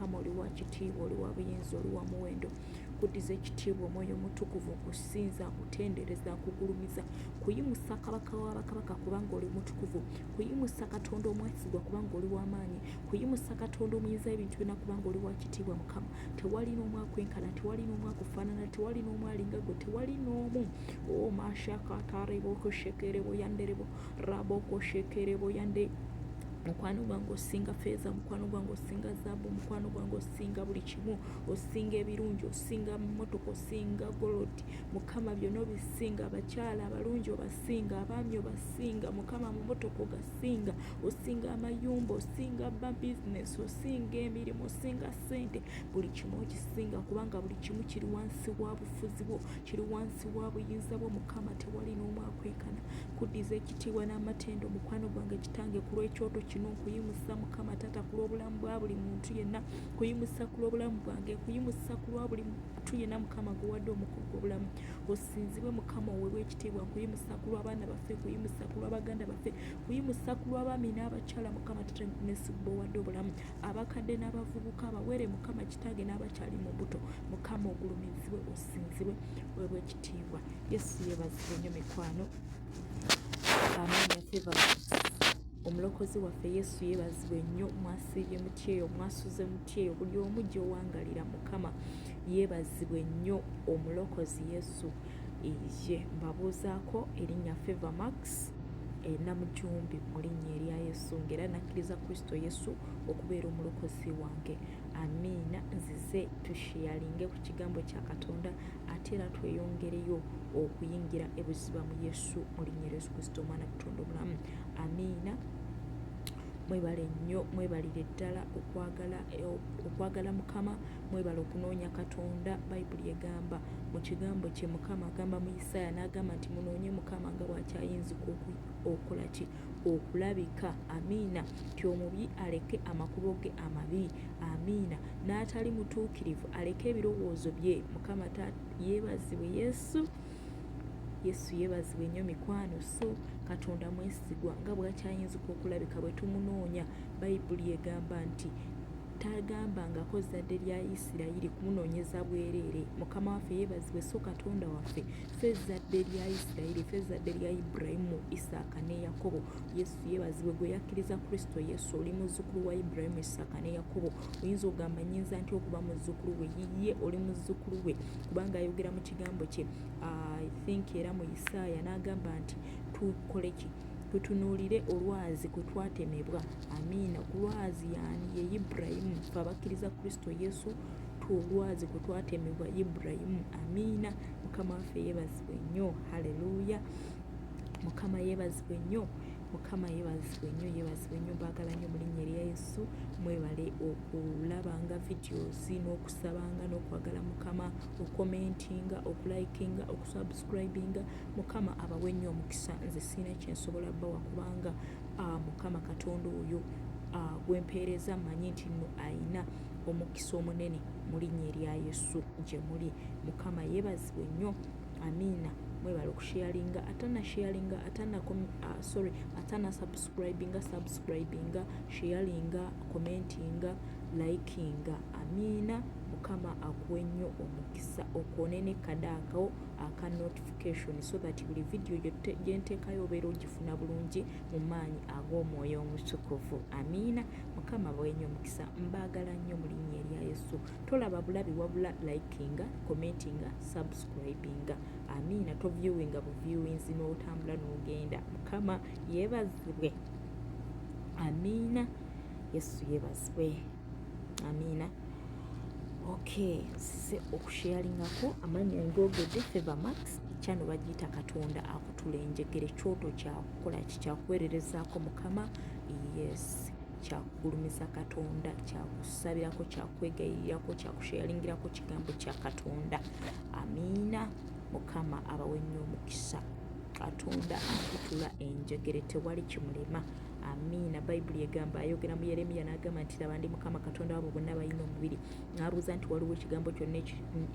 mukama oli wa kitiibwa, oli wa buyinza, oli wa muwendo. Kuddiza ekitiibwa omwoyo mutukuvu, kusinza, kutendereza, kugulumiza, kuyimusa kabaka w'abakabaka kubanga oli mutukuvu, kuyimusa katonda omwesigwa kubanga oli w'amaanyi, kuyimusa katonda omuyinza ebintu byonna kubanga oli wa kitiibwa mukama. Tewali n'omu akwenkana, tewali n'omu akufaanana, tewali n'omu alinga gwe, tewali n'omu. O mashakatarebo koshekerebo yanderebo raboko shekerebo yande. Mukwano gwange osinga feeza, mukwano gwange osinga zaabu, mukwano gwange osinga buli kimu, osinga ebirungi, osinga mmotoka, osinga golodi mukama, byonna obisinga. Abakyala abalungi obasinga, abaami obasinga mukama, mu mmotoka ogasinga, osinga amayumba, osinga ba bizinesi, osinga emirimu, osinga ssente, buli kimu okisinga kubanga buli kimu kiri wansi wa bufuzi bwo, kiri wansi wa buyinza bwo mukama, tewali n'omu akwenkana. Kuddiza ekitiibwa n'amatendo mukwano gwange kitange ku lw'ekyoto kino, kuyimusa mukama taata ku lw'obulamu bwa buli muntu yenna, kuyimusa ku lw'obulamu bwange, kuyimusa ku lwa buli muntu yenna mukama guwadde omukulu gw'obulamu. Osinzibwe mukama, oweebwe ekitiibwa. Kuyimusa ku lw'abaana baffe, kuyimusa ku lw'abaganda baffe, kuyimusa ku lw'abaami n'abakyala mukama taata nesigba owadde obulamu, abakadde n'abavubuka, abawere mukama kitange n'abakyali mu buto mukama, ogulumizibwe, osinzibwe, oweebwe ekitiibwa. Yesu yeebazibwe nnyo mikwano. Amaanyi afeva omulokozi waffe Yesu yeebazibwe nnyo. Mwasiibye mutyeyo, mwasuze mutyeyo, buli omu gy'owangalira mukama yeebazibwe nnyo. Omulokozi Yesu ye mbabuuzaako erinnya Favor Max Namujumbi mu linnya erya Yesu, ng'era nakkiriza Kristo Yesu okubeera omulokozi wange. Amiina. Nzize tusheyalinge ku kigambo kya Katonda ate era tweyongereyo okuyingira ebuziba mu Yesu mu linnya erya Yesu Kristo omwana Katonda omulamu. Amiina. Mwebale nnyo, mwebalire ddala okwagala mukama, mwebale okunoonya Katonda. Bayibuli egamba mu kigambo kye mukama agamba mu Isaaya n'agamba nti munoonye mukama nga bw'akyayinzika okola ki? Okulabika. Amiina. Ti omubi aleke amakubo ge amabi. Amiina. N'atali mutuukirivu aleke ebirowoozo bye. Mukama yeebazibwe Yesu. Yesu yeebazibwe nnyo mikwano. So Katonda mwesigwa nga bw'akyayinzika okulabika bwe tumunoonya. Bayibuli egamba nti tagambangako zadde lya Isirayiri kumunoonyeza bwereere. Mukama waffe yeebazibwe. So Katonda waffe ffe zadde lya Isirayiri, ffe zadde lya Ibulayimu, Isaaka ne Yakobo. Yesu yeebazibwe. Gwe yakkiriza Kristo Yesu oli muzzukulu wa Ibulayimu, Isaaka ne Yakobo. Oyinza ogamba nnyinza nti okuba muzzukulu we? Yiye oli muzzukulu we kubanga ayogera mu kigambo kye I think era mu Isaaya n'agamba nti tukole ki? Tutunuulire olwazi kwe twatemebwa. Amiina. Ku lwazi yaani ye Ibulayimu. Ffe abakkiriza Kristo Yesu olwazi kwe twatemebwa Ibulayimu. Amiina. Mukama waffe yeebazibwe nnyo. Haleluya. Mukama yeebazibwe nnyo. Mukama yeebazibwe nnyo, yeebazibwe nnyo. Mbaagala nnyo mu linnya erya Yesu. Mwebale okulabanga videos n'okusabanga n'okwagala Mukama, okukomentinga, okulayikinga, okusubscribinga. Mukama abawe nnyo omukisa. Nze siina kyensobola bbawa kubanga Mukama Katonda oyo gwempeereza mmanyi nti nno ayina omukisa omunene mu linnya erya Yesu gye muli. Mukama yeebazibwe nnyo. Amiina. Mwebale okusharinga, atana subscribinga, sharinga, commentinga, likinga. Amiina. Mukama akuwe nnyo omukisa, okwonene kadako aka notification so that buli video gye nteekayo obeera ogifuna bulungi mu maanyi ag'omwoyo omutukuvu. Amiina. Mukama abawe nnyo omukisa. Mbaagala nnyo mu linnya erya Yesu. Tolaba bulabi wabula likinga, commentinga, subscribinga. Amiina. Toviewinga buviewinzi n'otambula n'ogenda. Mukama yeebazibwe. Amiina. Yesu yeebazibwe. Amiina. Okay, nsize okusharingako amannya ng'ogedde Favor Max. Channel bagiyita Katonda akutula enjegere. Kyoto kyakukola kyakuweererezaako Mukama. Yes. Kyakugulumiza Katonda, kyakusabirako, kyakwegayirirako, kyakusharingirako kigambo kya Katonda. Amiina. Mukama abawe nnyo omukisa. Katonda akutula enjegere, tewali kimulema. Amiina. Bayibuli egamba, ayogera mu Yeremiya n'agamba nti laba ndi Mukama Katonda wabo bonna balina omubiri. N'abuuza nti waliwo ekigambo kyonna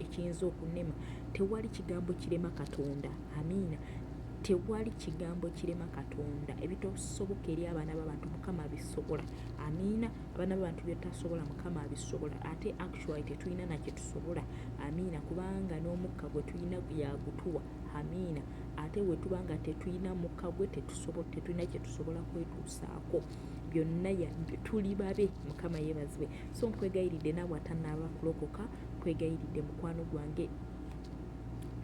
ekiyinza okunnema? Tewali kigambo kirema Katonda. Amiina. tewali kigambo kirema Katonda. Ebitosoboka eri abaana b'abantu Mukama abisobola. Amiina. Abaana b'abantu byetasobola Mukama abisobola. Ate actually tetulina nakye tusobola. Amiina. Kubanga n'omukka gwe tulina yagutuwa. Amiina. Ate we tuba nga tetulina mukka gwe tetulina kye tusobola kwetuusaako. Byonna tuli babe. Mukama yeebazibwe. So nkwegayiridde naawe atannaaba kulokoka, nkwegayiridde mukwano gwange,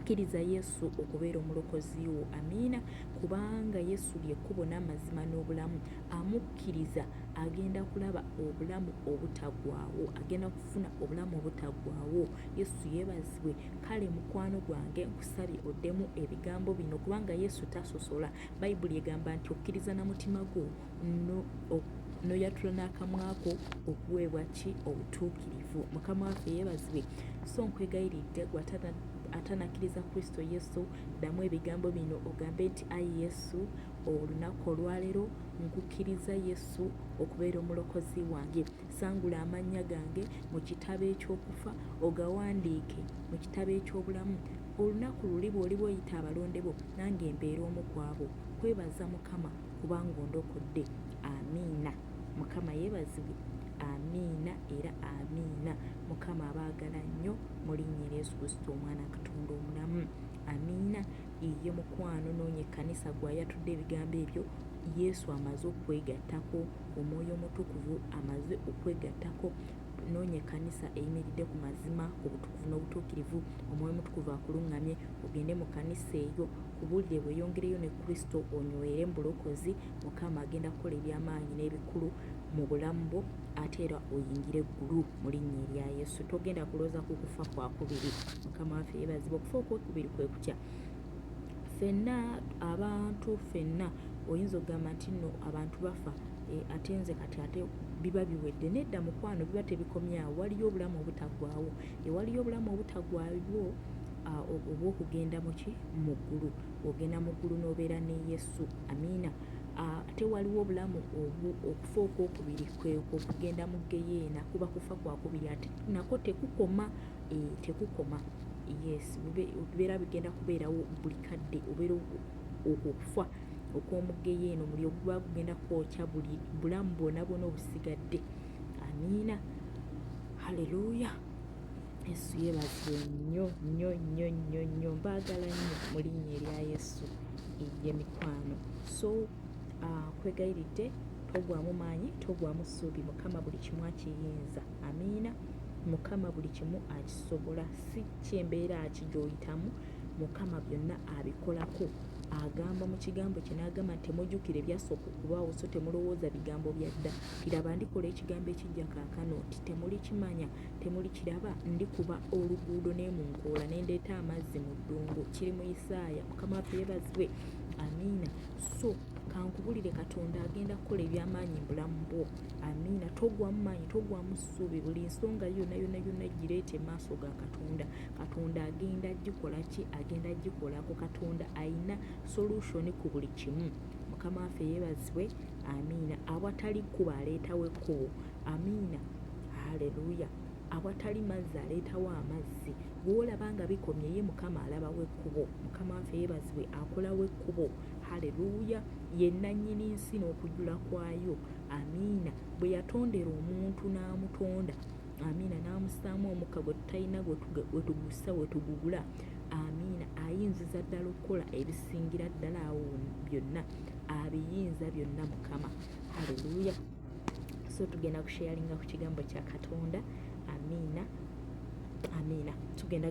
kkiriza Yesu okubeera omulokozi wo. Amiina. Kubanga Yesu lyekkubo n'amazima n'obulamu. Amukkiriza agenda kulaba obulamu obutaggwaawo, agenda kufuna obulamu obutaggwaawo. Yesu yeebazibwe. Kale mukwano gwange nkusabye oddemu ebigambo bino kubanga Yesu tasosola. Bayibuli egamba nti okkiriza na mutima gwo noyatula n'akamwako okuweebwa ki? Obutuukirivu. Mukama waffe yeebazibwe. So nkwegayiridde gwe atanakkiriza Kristo Yesu, ddamu ebigambo bino ogambe nti ayi Yesu, olunaku olwaleero nkukkiriza Yesu okubeera omulokozi wange. Sangula amannya gange mu kitabo eky'okufa, ogawandiike mu kitabo eky'obulamu. Olunaku luli bw'oliba oyita abalonde bo, nange mbeera omu ku abo. Kwebaza Mukama kubanga ondokodde. Amiina. Mukama yeebazibwe. Amiina era amiina. Mukama abaagala nnyo mu linnya lya Yesu Kristo omwana Katonda omulamu. Amiina. Ye mukwano noonye ekkanisa gw'ayatudde ebigambo ebyo, Yesu amaze okwegattako, Omwoyo Omutukuvu amaze okwegattako. Noonya ekkanisa eyimiridde ku mazima, obutukuvu n'obutuukirivu, Omwoyo Omutukuvu akuluŋŋamye, ogende mu kkanisa eyo, kubuulire bweyongereyo ne Kristo onywere mu bulokozi. Mukama agenda kukola eby'amaanyi n'ebikulu mu bulamu bwo, ate era oyingire eggulu mu linnya erya Yesu. Togenda kulooza ku kufa kwakubiri. Mukama waffe yeebazibwe. Okufa okwekubiri kwe kutya. Ffenna abantu ffenna oyinza okugamba nti nno abantu bafa, ate nze kati ate biba biwedde. Nedda mukwano, biba tebikomyawo. Waliyo obulamu obutaggwaawo. Ewaliyo obulamu obutaggwaawo obw'okugenda mu ggulu. Ogenda mu ggulu n'obeera ne Yesu. Amiina. Ate waliwo obulamu okufa okwokubiri kwe okugenda mu Geyeena, kuba kufa kwakubiri, ate nako tekukoma. Tekukoma. Yes, bibeera bigenda kubeerawo buli kadde. Obeera okufa okw'omu Geyeena, omuliro guba gugenda kwokya buli bulamu bwonna obusigadde. Amiina. Haleluya. Yesu yeebazibwe nnyo nnyo nnyo nnyo nnyo. Mbaagala nnyo mu linnya erya Yesu ye mikwano. So kwegayiridde, togwamu maanyi, togwamu ssuubi. Mukama buli kimu akiyinza. Amiina. Mukama buli kimu akisobola. Si kyembeera akigyoyitamu, Mukama byonna abikolako. Agamba mu kigambo kye n'agamba nti temujjukira ebyasooka okubaawo, so temulowooza bigambo bya dda. Kiraba ndikola ekigambo ekijja kaakano nti temulikimanya, temulikiraba. Ndikuba oluguudo n'emunkoola ne ndeeta amazzi mu ddungu. Kiri mu Isaaya. Mukama waffe yeebazibwe. Amiina. So kankubulire, Katonda agenda kukola eby'amaanyi mu bulamu bwo. Amiina. Togwamu maanyi, togwamu ssuubi. Buli nsonga yonna gireete maaso ga Katonda. Katonda agenda gikola ki? Agenda gikolako. Katonda ayina solution ku buli kimu. Mukama waffe yeebazibwe. Amiina. Awatali kkubo aleetawo ekkubo. Amiina. Haleluya. Awatali mazzi aleetawo amazzi. Bw'olaba nga bikomye, ye Mukama alabawo ekkubo. Mukama waffe yeebazibwe. Akolawo ekkubo. Haleluya. Ye nannyini nsi n'okujjula kwayo. Amiina. Bwe yatondera omuntu n'amutonda, amiina, n'amusaamu omukka gwe tutalina gwe tugussa we tugugula. Amiina. Ayinziza ddala okukola ebisingira ddala awo byonna. Abiyinza byonna Mukama. Haleluya. So tugenda kusharinga ku kigambo kya Katonda. Amiina. Amiina. Tugenda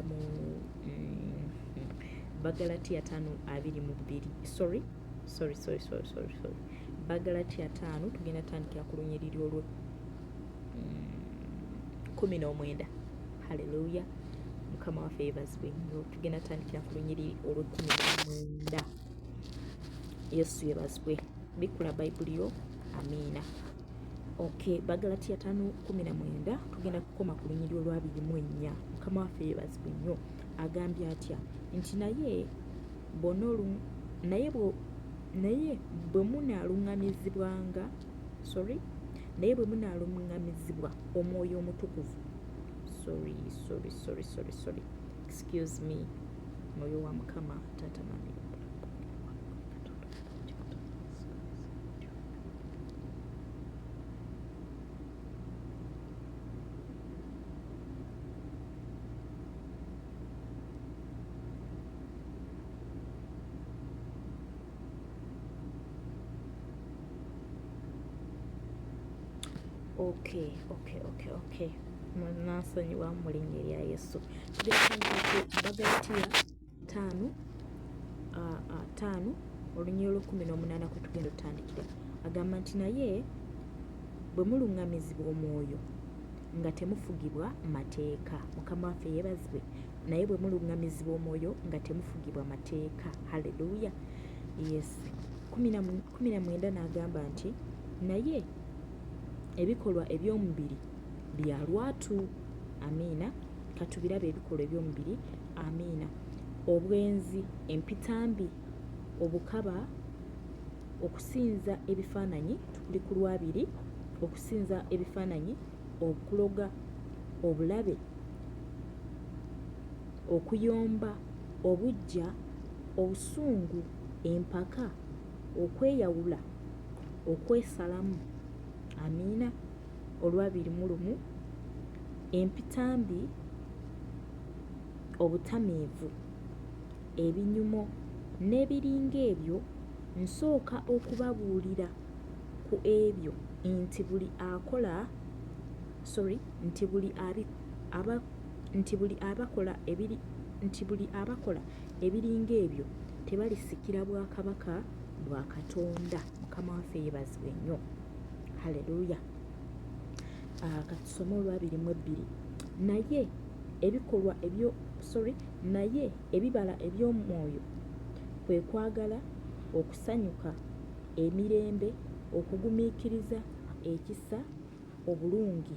mu Bagalatiya 5:22. Sorry. Bagalatiya 5 tugenda tandikira ku lunyiriri olwo 19. Haleluya. Mukama waffe yeebazibwe nnyo. Tugenda tandikira ku lunyiriri olwo 19. Yesu yeebazibwe. Bikula Bayibuli yo. Amiina. Okay, Bagalatiya 5:19 tugenda kukoma ku lunyiriri olwa 24. Mukama waffe yeebazibwe nnyo. Agambye atya nti naye bwe munaalungamizibwa Omwoyo Omutukuvu. Excuse me. mwoyo wa Mukama Taata Mami. Okay. Nansonyiwa mu linnya lya Yesu. Bagalatiya 5 olunyiri olw'18 kwe tugenda otandikira. Agamba nti naye bwe muluŋŋamizibwa omwoyo nga temufugibwa mateeka. Mukama waffe yeebazibwe. Naye bwe muluŋŋamizibwa omwoyo nga temufugibwa mateeka. Haleluya. Yes. 19 n'agamba nti naye ebikolwa eby'omubiri bya lwatu. Amiina. Katubirabe ebikolwa eby'omubiri. Amiina. Obwenzi, empitambi, obukaba, okusinza ebifaananyi, tuli ku 2, okusinza ebifaananyi, okuloga, obulabe, okuyomba, obuggya, obusungu, empaka, okweyawula, okwesalamu. Amiina. 21, empitambi, obutamiivu, ebinyumo n'ebiringa ebyo. Nsooka okubabuulira ku ebyo nti buli abakola ebiringa ebyo tebalisikira bwakabaka bwa Katonda. Mukama waffe yeebazibwe nnyo. Haleluya. Katusome 22. Naye ebibala eby'omwoyo kwe kwagala, okusanyuka, emirembe, okugumiikiriza, ekisa, obulungi,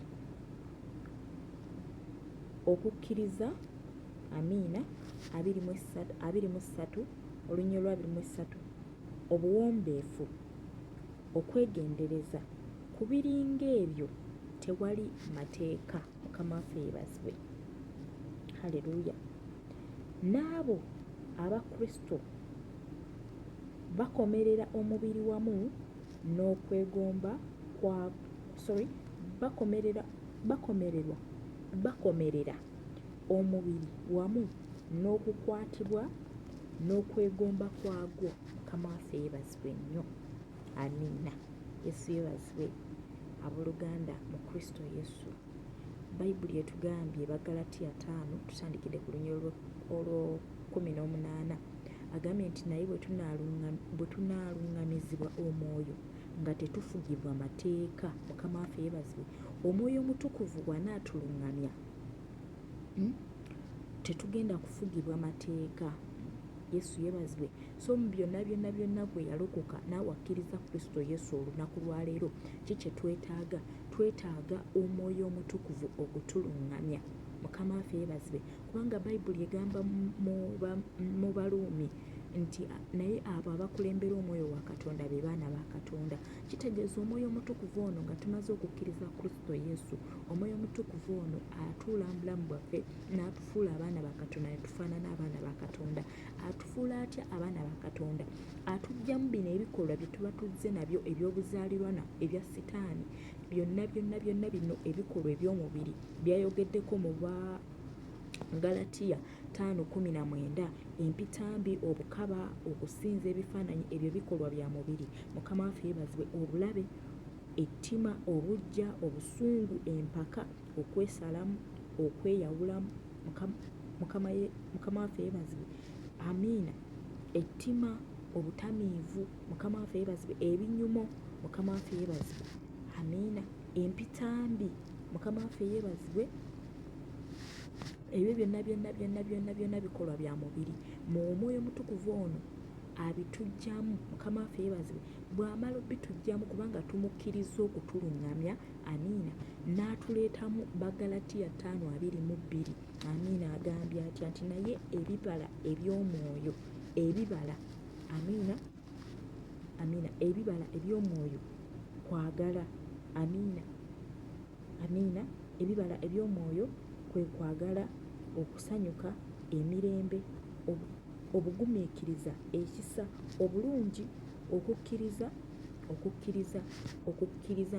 okukkiriza. Amiina. 23 olunyiri olwa 23, obuwombeefu, okwegendereza. Ku biringa ebyo tewali mateeka. Mukama waffe yeebazibwe. Haleluya. N'abo Abakristo bakomerera omubiri wamu n'okwegomba kwa bakomerera omubiri wamu n'okukwatibwa n'okwegomba kwagwo. Mukama waffe yeebazibwe nnyo. Amiina. Yesu yeebazibwe. Abooluganda mu Kristo Yesu. Bayibuli etugambye Bagalatiya 5 tutandikidde ku lunyiri olwo 18. Agambye nti naye bwe tunaalungamizibwa omwoyo nga tetufugibwa mateeka. Mukama waffe yeebazibwe. Omwoyo omutukuvu bw'anaatulungamya tetugenda kufugibwa mateeka. Yesu yeebazibwe. So mu byonna gwe yalokoka naawe akkiriza Kristo Yesu olunaku lwaleero, kye twetaaga? Twetaaga omwoyo omutukuvu ogutulungamya. Mukama waffe yeebazibwe. Kubanga Bayibuli egamba mu Baluumi nti naye abo abakulembera omwoyo wa Katonda be baana ba Katonda. Kitegeeza omwoyo omutukuvu ono nga tumaze okukkiriza Kristo Yesu, omwoyo omutukuvu ono atuula mu bulamu bwaffe n'atufuula abaana ba Katonda, ne tufaanana abaana ba Katonda. Atufuula atya abaana ba Katonda? Atuggyamu bino ebikolwa bye tuba tuzze nabyo eby'obuzaaliranwa ebya Sitaani. Byonna bino ebikolwa eby'omubiri byayogeddeko mu Galatiya 5:19. Empitambi, obukaba, okusinza ebifaananyi, ebyo bikolwa bya mubiri. Mukama waffe yeebazibwe. Obulabe, ettima, obuggya, obusungu, empaka, okwesalamu, okweyawulamu. Mukama waffe yeebazibwe. Amiina. Ettima, obutamiivu. Mukama waffe yeebazibwe. Ebinyumo. Mukama waffe yeebazibwe. Amiina. Empitambi. Mukama waffe yeebazibwe. Ebyo byonna bikolwa bya mubiri. Mu omwoyo omutukuvu ono abituggyamu. Mukama waffe yeebazibwe. Bw'amala obituggyamu kubanga tumukkiriza okutulungamya. Amiina. N'atuleetamu Bagalatiya 5:22. Amiina. Agambye atya nti naye ebibala eby'omwoyo, ebibala. Amiina. Ebibala eby'omwoyo kwagala. Amiina. Ebibala eby'omwoyo kwe kwagala, okusanyuka, emirembe, obugumiikiriza, ekisa, obulungi, okukkiriza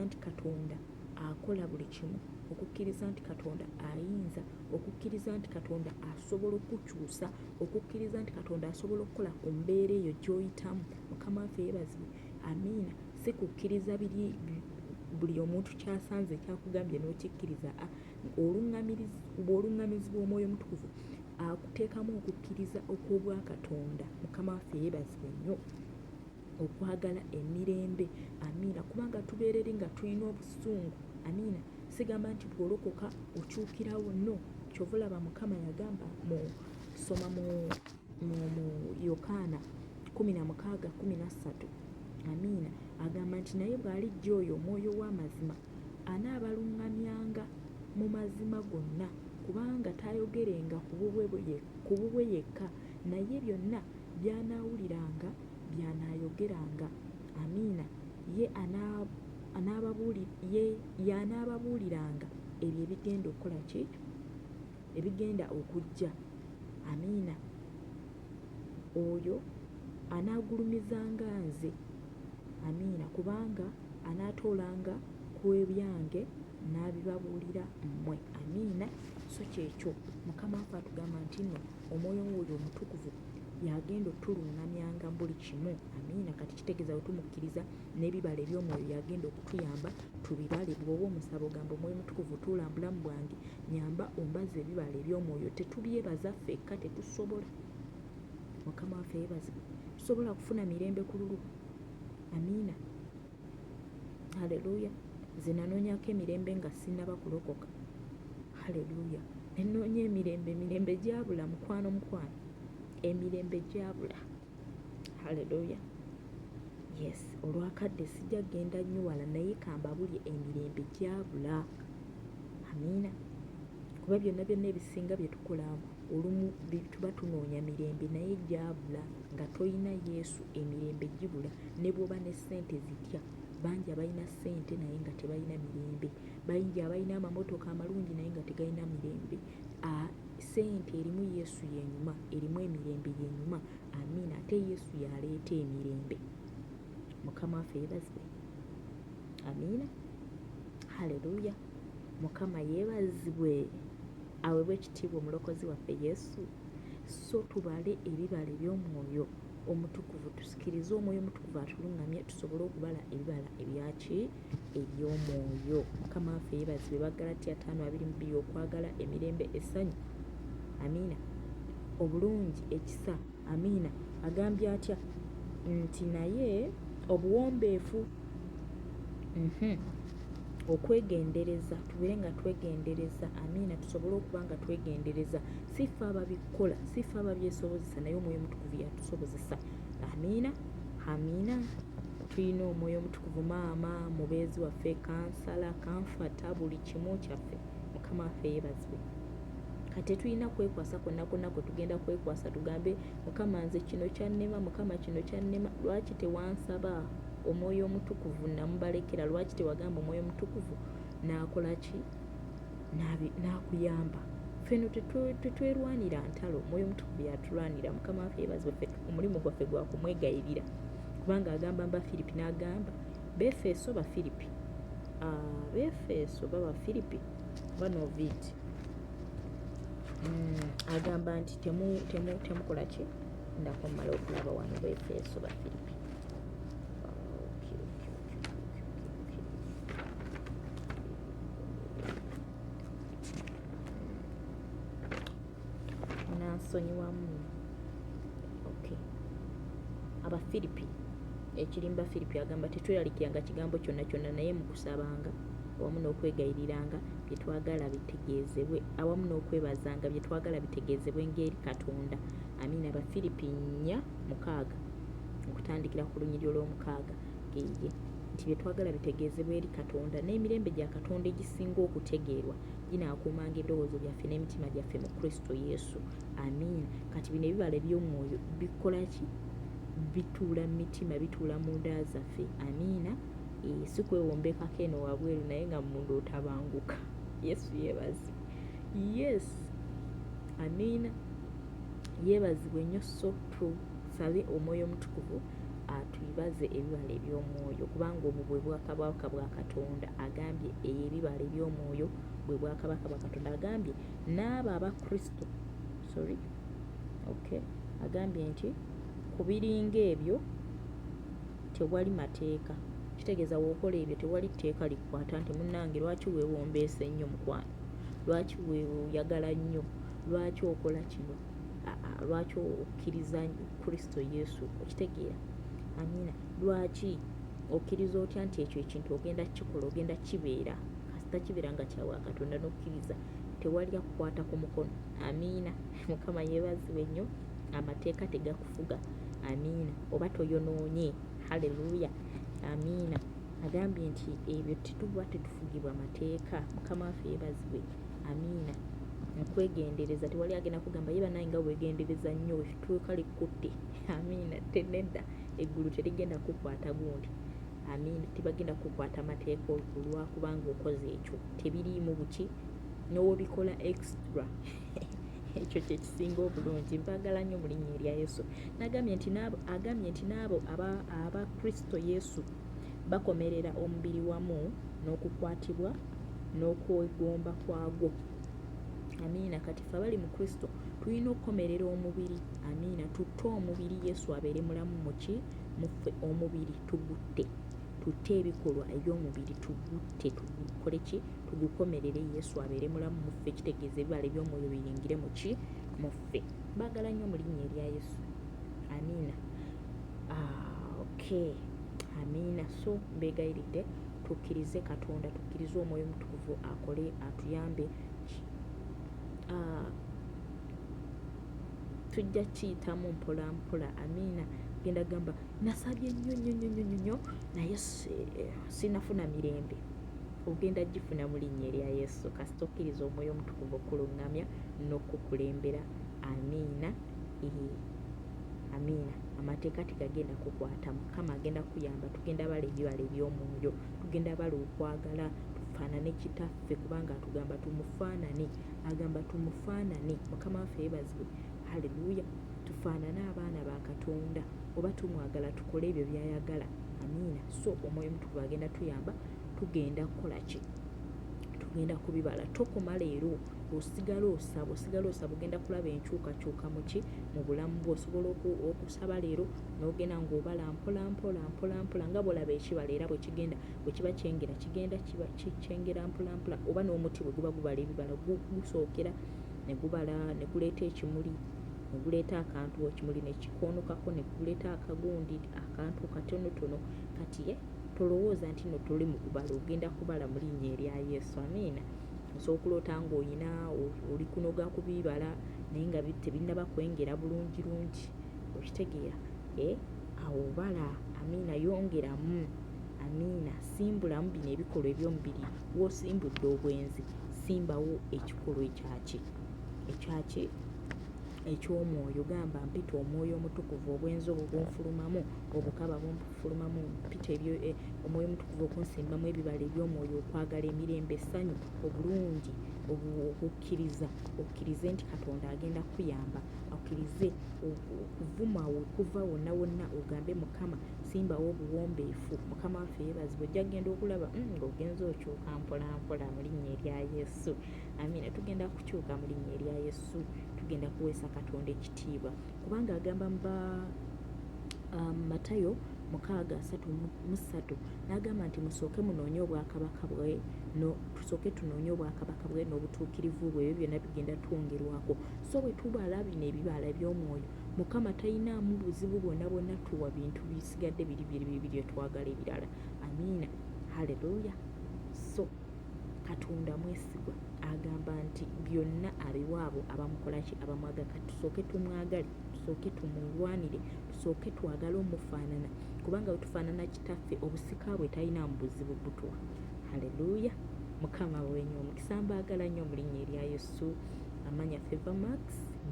nti Katonda akola buli kimu, okukkiriza nti Katonda ayinza, okukkiriza nti Katonda asobola okukyusa, okukkiriza nti Katonda asobola okukola ku mbeera eyo gy'oyitamu. Mukama waffe yeebazibwe. Amiina. Si kukkiriza buli omuntu kyasanze kyakugambye n'okikkiriza. Oluŋŋamizi bw'Omwoyo Omutukuvu akuteekamu okukkiriza okw'obwakatonda. Mukama waffe yeebazibwe nnyo. Okwagala emirembe. Amiina. Kubanga tubeera eri nga tulina obusungu. Amiina. Sigamba nti bw'olokoka okyukirawo, no. Kyova olaba Mukama yagamba soma mu Yokaana 16:13. Amiina. Agamba nti naye bw'alijja oyo Omwoyo w'amazima anaabaluŋŋamyanga mu mazima gonna, kubanga taayogerenga ku bubwe yekka, naye byonna by'anaawuliranga by'anaayogeranga. Amiina. Y'anaababuuliranga ebyo ebigenda okukola ki? Ebigenda okujja. Amiina. Oyo anaagulumizanga nze. Amiina. Kubanga anaatoolanga ku ebyange n'abibabuulira mmwe. Amiina. So kyekyo Mukama waffe atugamba nti nno Omwoyo oyo Omutukuvu yagenda otuluŋŋamyanga buli kimu. Amiina. Kati kitegeeza bwe tumukkiriza n'ebibala eby'omwoyo yagenda okutuyamba tubibale. Bw'oba omusaba ogamba Omwoyo Omutukuvu tuula mu bulamu bwange, nyamba ombaza ebibala eby'omwoyo. Tetubyebaza ffekka, tetusobola. Mukama waffe yeebazibwe. Tusobola kufuna mirembe ku lulu. Amiina. Haleluya. Nze nanoonyako emirembe nga sinnaba kulokoka. Haleluya. Nenoonya emirembe gyabula mukwano. Emirembe gyabula. Haleluya. Yes. Olwakadde sijja genda nnyo wala, naye kambabulye emirembe gyabula. Amiina. Kuba byonna ebisinga bye tukola olumu tuba tunoonya mirembe naye gyabula. Nga toyina Yesu emirembe gibula. Ne bw'oba ne ssente zitya. Bangi abalina ssente naye nga tebalina mirembe. Bangi abalina amamotoka amalungi naye nga tegalina mirembe. Ssente erimu Yesu yenyuma, erimu emirembe yenyuma. Amiina. Ate Yesu yaleeta emirembe. Mukama waffe yeebazibwe. Amiina. Haleluya. Mukama yeebazibwe. Aweebwe ekitiibwa omulokozi waffe Yesu. So tubale ebibala eby'Omwoyo Omutukuvu, tusikirize Omwoyo Omutukuvu atuluŋŋamye tusobole okubala ebibala ebyaki? Eby'omwoyo. Mukama waffe yeebazibwe. Baggalatiya 5:22. Okwagala, emirembe, essanyu. Amiina. Obulungi, ekisa. Amiina. Agambye atya? Nti naye obuwombeefu. Okwegendereza. Tubeere nga twegendereza. Amiina. Tusobole okuba nga twegendereza. Si ffe ababikola, si ffe ababyesobozesa, naye Omwoyo Omutukuvu yatusobozesa. Amiina. Amiina. Tulina Omwoyo Omutukuvu maama, mubeezi waffe, kansala, kanfata, buli kimu kyaffe. Mukama waffe yeebazibwe. Kati tulina kwekwasa kwonna kwe tugenda kwekwasa tugambe Mukama nze kino kyannema, Mukama kino kyannema. Lwaki tewansaba Omwoyo Omutukuvu namubalekera? Lwaki tewagamba Omwoyo Omutukuvu n'akola ki? N'akuyamba. Ffeno tetwerwanira ntalo. Omwoyo Omutukuvu yatulwanira. Mukama waffe yeebazibwe. Omulimu gwaffe gwa kumwegayirira. Kubanga agamba Bafiripi n'agamba Befeso Bafiripi. Befeso Bafiripi banoviiti. Agamba nti temukola ki? Ndako mmala okulaba wano Befeso Bafiripi. Nansonyiwamu. Okay. Abafiripi. Ekirimba Firipi agamba tetweralikiranga kigambo kyonna naye mu kusabanga awamu n'okwegayiriranga bye twagala bitegeezebwe, awamu n'okwebazanga bye twagala bitegeezebwe ng'eri Katonda. Amiina. Abafiripi 4:6 okutandikira ku lunyiriro lw'omukaaga geye nti bye twagala bitegeezebwe eri Katonda, n'emirembe gya Katonda egisinga okutegeerwa ginaakuumanga ebirowoozo byaffe n'emitima gyaffe mu Kristo Yesu. Amiina. Kati bino ebibala eby'omwoyo bikola ki? Bituula mu mitima, bituula mu nda zaffe. Amiina. Si kwewombekako eno wabweru naye nga munda otabanguka. Yesu yeebaze. Yes. Amiina. yeebazibwe nnyo. So tusabe omwoyo omutukuvu atuyibaze ebibala eby'omwoyo, kubanga obwo bwe bwakabaka bwa Katonda. Agambye ebibala eby'omwoyo bwe bwakabaka bwa Katonda. Agambye n'abo abakristo agambye nti ku biringa ebyo tewali mateeka. Kitegeeza w'okola ebyo tewali tteeka likukwata nti munnange lwaki weewombeesa ennyo mukwano, lwaki weeyagala nnyo, lwaki okola kino, lwaki okkiriza Kristo Yesu. Okitegeera? Amiina. Lwaki okkiriza otya nti ekyo ekintu ogenda kikola, ogenda kibeera, kasita kibeera nga kyawa Katonda n'okkiriza, tewali akukwata ku mukono. Amiina. Mukama yeebazibwe nnyo. Amateeka tegakufuga. Amiina. Oba toyonoonye. Haleluya. Amiina. Agambye nti ebyo tetuba tetufugibwa mateeka. Mukama waffe yeebazibwe. Amiina. Nkwegendereza, tewali agenda kugamba ye banaye nga weegendereza nnyo ekituuka likutte. Amiina. Tenedda, eggulu terigenda kukwata gundi. Amiina. Tibagenda kukwata mateeka olwakubanga okoze ekyo. Tebiriimu buki n'obikola extra. Ekyo kye kisinga obulungi. Mpaagala nnyo mu linnya erya Yesu. Agambye nti n'abo aba Kristo Yesu bakomerera omubiri wamu n'okukwatibwa n'okwegomba kwagwo. Amiina. Kati ffe abali mu Kristo tulina okukomerera omubiri. Amiina. Tutte omubiri, Yesu abeere mulamu muki muffe. Omubiri tugutte, tutte ebikolwa eby'omubiri tugutte, tugukole ki, tugukomerere, Yesu abeere mulamu muffe. Kitegeeza ebibala eby'omwoyo biyingire muki muffe. Baagala nnyo mu linnya erya Yesu. Amiina. Amiina. So mbeegayiridde tukkirize Katonda, tukkirize omwoyo omutukuvu akole, atuyambe. Tujja kiyitamu mpola mpola. Amiina. Genda gamba nasabye nnyo naye sinafuna mirembe. Ogenda gifuna mu linnya erya Yesu kasita okkiriza omwoyo omutukuvu okuluŋŋamya n'okukulembera. Amiina. Amiina. Amateeka tegagenda kukwata. Mukama agenda kuyamba. Tugenda bala ebibala eby'omwoyo, tugenda bala okwagala, tufaanane kitaffe kubanga atugamba tumufaanane. Agamba tumufaanane. Mukama waffe yeebazibwe. Haleluya. Tufaanane abaana ba Katonda, oba tumwagala tukole ebyo by'ayagala. Amiina. So omwoyo omutukuvu agenda tuyamba. Tugenda kukola ki? Tugenda kubibala. Tokoma leero, osigala osaba, ogenda kulaba enkyukakyuka muki mu bulamu bwo. Osobola okusaba leero n'ogenda ng'obala mpola nga bw'olaba ekibala era bwe kiba kyengera kigenda kiba kikyengera mpola, oba n'omuti bwe guba gubala ebibala gusookera ne gubala ne guleeta ekimuli, ne guleeta akantu, ekimuli ne kikoonokako ne guleeta akagundi akantu katonotono. Kati tolowooza nti no toli mu kubala, ogenda kubala mu linnya erya Yesu. Amiina. Osobola okuloota ng'olina oli kunoga ku bibala naye nga tebinnaba kwengera bulungi. Okitegeera? Awo bala. Amiina. Yongeramu. Amiina. Simbulamu bino ebikolwa eby'omubiri. W'osimbudde obwenzi, simbawo ekikolwa ekyaki eky'omwoyo. Gamba mpita omwoyo omutukuvu, obwenzi obwo bunfulumamu, obukaba bunfulumamu, mpita omwoyo omutukuvu okunsimbamu ebibala eby'omwoyo, okwagala, emirembe, essanyu, obulungi, okukkiriza. Okkirize nti Katonda agenda kuyamba. Okkirize okuvuma okuva wonna ogambe Mukama simbawo obuwombeefu. Mukama waffe yeebazibwe. Ojja kugenda okulaba ng'ogenza okyuka mpola mu linnya erya Yesu. Amiina. Tugenda kukyuka mu linnya erya Yesu. Tugenda kuweesa Katonda ekitiibwa kubanga agamba Matayo 6:33 n'agamba nti musooke munoonye obwakabaka bwe, tusooke tunoonye obwakabaka bwe n'obutuukirivu bwe, ebyo byonna bigenda twongerwako. So bwe tubala bino ebibala eby'omwoyo, Mukama talinaamu buzibu bwonna tuwa bintu bisigadde biri twagala ebirala. Amiina. Haleluya. So Katonda mwesigwa agamba nti byonna abiwa abo abamukola ki, abamwagala. Tusooke tumwagale, tusooke tumulwanire, tusooke twagale omufaanana kubanga bwe tufaanana kitaffe obusika bwe talina mu buzibu butuwa. Haleluya. Mukama wenyo omukisa. Mbaagala nnyo mu linnya erya Yesu. Amanya Favor Max.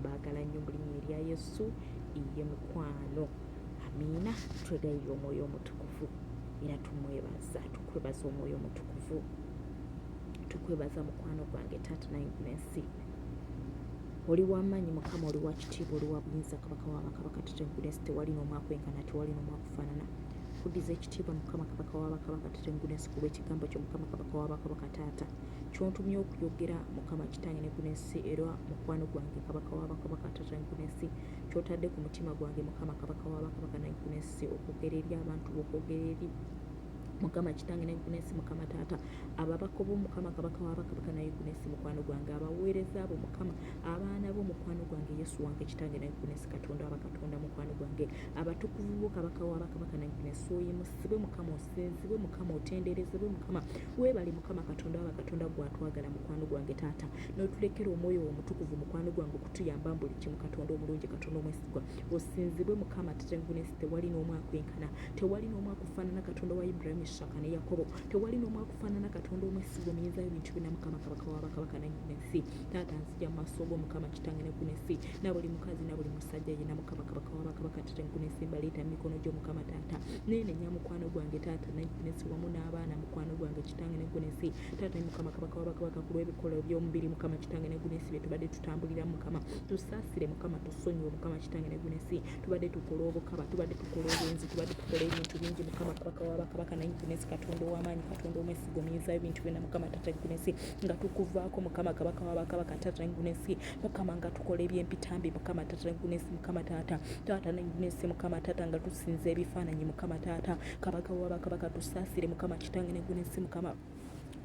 Mbaagala nnyo mu linnya erya Yesu. Iye mukwano. Amiina. Twegayirira omwoyo omutukuvu era tumwebaza. Tukwebaza omwoyo omutukuvu. Tukwebaza mukwano gwange Taata Naingulensi. oli w'amaanyi Mukama, oli wa kitiibwa, oli wa buyinza, kabaka w'abakabaka, Tatangunesi, tewali n'omu akwenkana, tewali n'omu akufaanana. Kuddiza ekitiibwa Mukama, kabaka w'abakabaka, Tatangunesi, kuba ekigambo kyo Mukama, kabaka w'abakabaka, taata kyontumye okuyogera Mukama kitange n'Eggwanga era mukwano gwange kabaka w'abakabaka, Tatangunesi, kyotadde ku mutima gwange Mukama, kabaka w'abakabaka n'Eggwanga, okwogera eri abantu, okwogera eri Mukama kitange n'Eggwanga, Mukama taata ababaka bo Mukama, kabaka w'abakabaka n'Eggwanga, mukwano gwange abaweereza bo Mukama, abaana bo mukwano gwange, Yesu wange kitange n'Eggwanga, Katonda w'abakatonda mukwano gwange, abatukuvu bo kabaka w'abakabaka n'Eggwanga, oyimusibwe Mukama, osinzibwe Mukama, otenderezebwe Mukama, weebale Mukama Katonda w'abakatonda gw'atwagala mukwano gwange taata, n'otulekera omwoyo omutukuvu mukwano gwange okutuyamba buli kimu, Katonda omulungi, Katonda omwesigwa, osinzibwe Mukama Tatangunesi, tewali n'omu akwenkana, tewali n'omu akufaanana, Katonda wa Ibrahim, Isaka ne Yakobo, tewali n'omu akufaanana, Katonda omwesigwa, omuyinza w'ebintu byonna Mukama, kabaka w'abakabaka n'Eggwanga, taata nzija mu maaso go Mukama kitange n'Eggwanga, na buli mukazi na buli musajja yenna Mukama, kabaka w'abakabaka, Tatangunesi, mbaleeta mu mikono gyo Mukama taata, neenenya mukwano gwange taata n'Eggwanga, wamu n'abaana mukwano gwange kitange n'Eggwanga, taata Mukama, kabaka w'abakabaka, ku lw'ebikolo by'omubiri Mukama kitange n'Eggwanga, bye tubadde tutambulira Mukama, tusaasire Mukama, tusonyiwe Mukama kitange n'Eggwanga, tubadde tukola obukaba, tubadde tukola obwenzi, tubadde tukola ebintu bingi Mukama, kabaka w'abakabaka n'Eggwanga, Katonda ow'amaanyi, Katonda omwesigwa, omuyinza w'ebintu byonna Mukama taata Eggwanga, nga tukuvaako Mukama, kabaka w'abakabaka taata Eggwanga, Mukama nga tukola eby'empitambi Mukama taata Eggwanga, Mukama taata n'Eggwanga, Mukama taata nga tusinza ebifaananyi Mukama taata, kabaka w'abakabaka tusaasire Mukama kitange n'Eggwanga, Mukama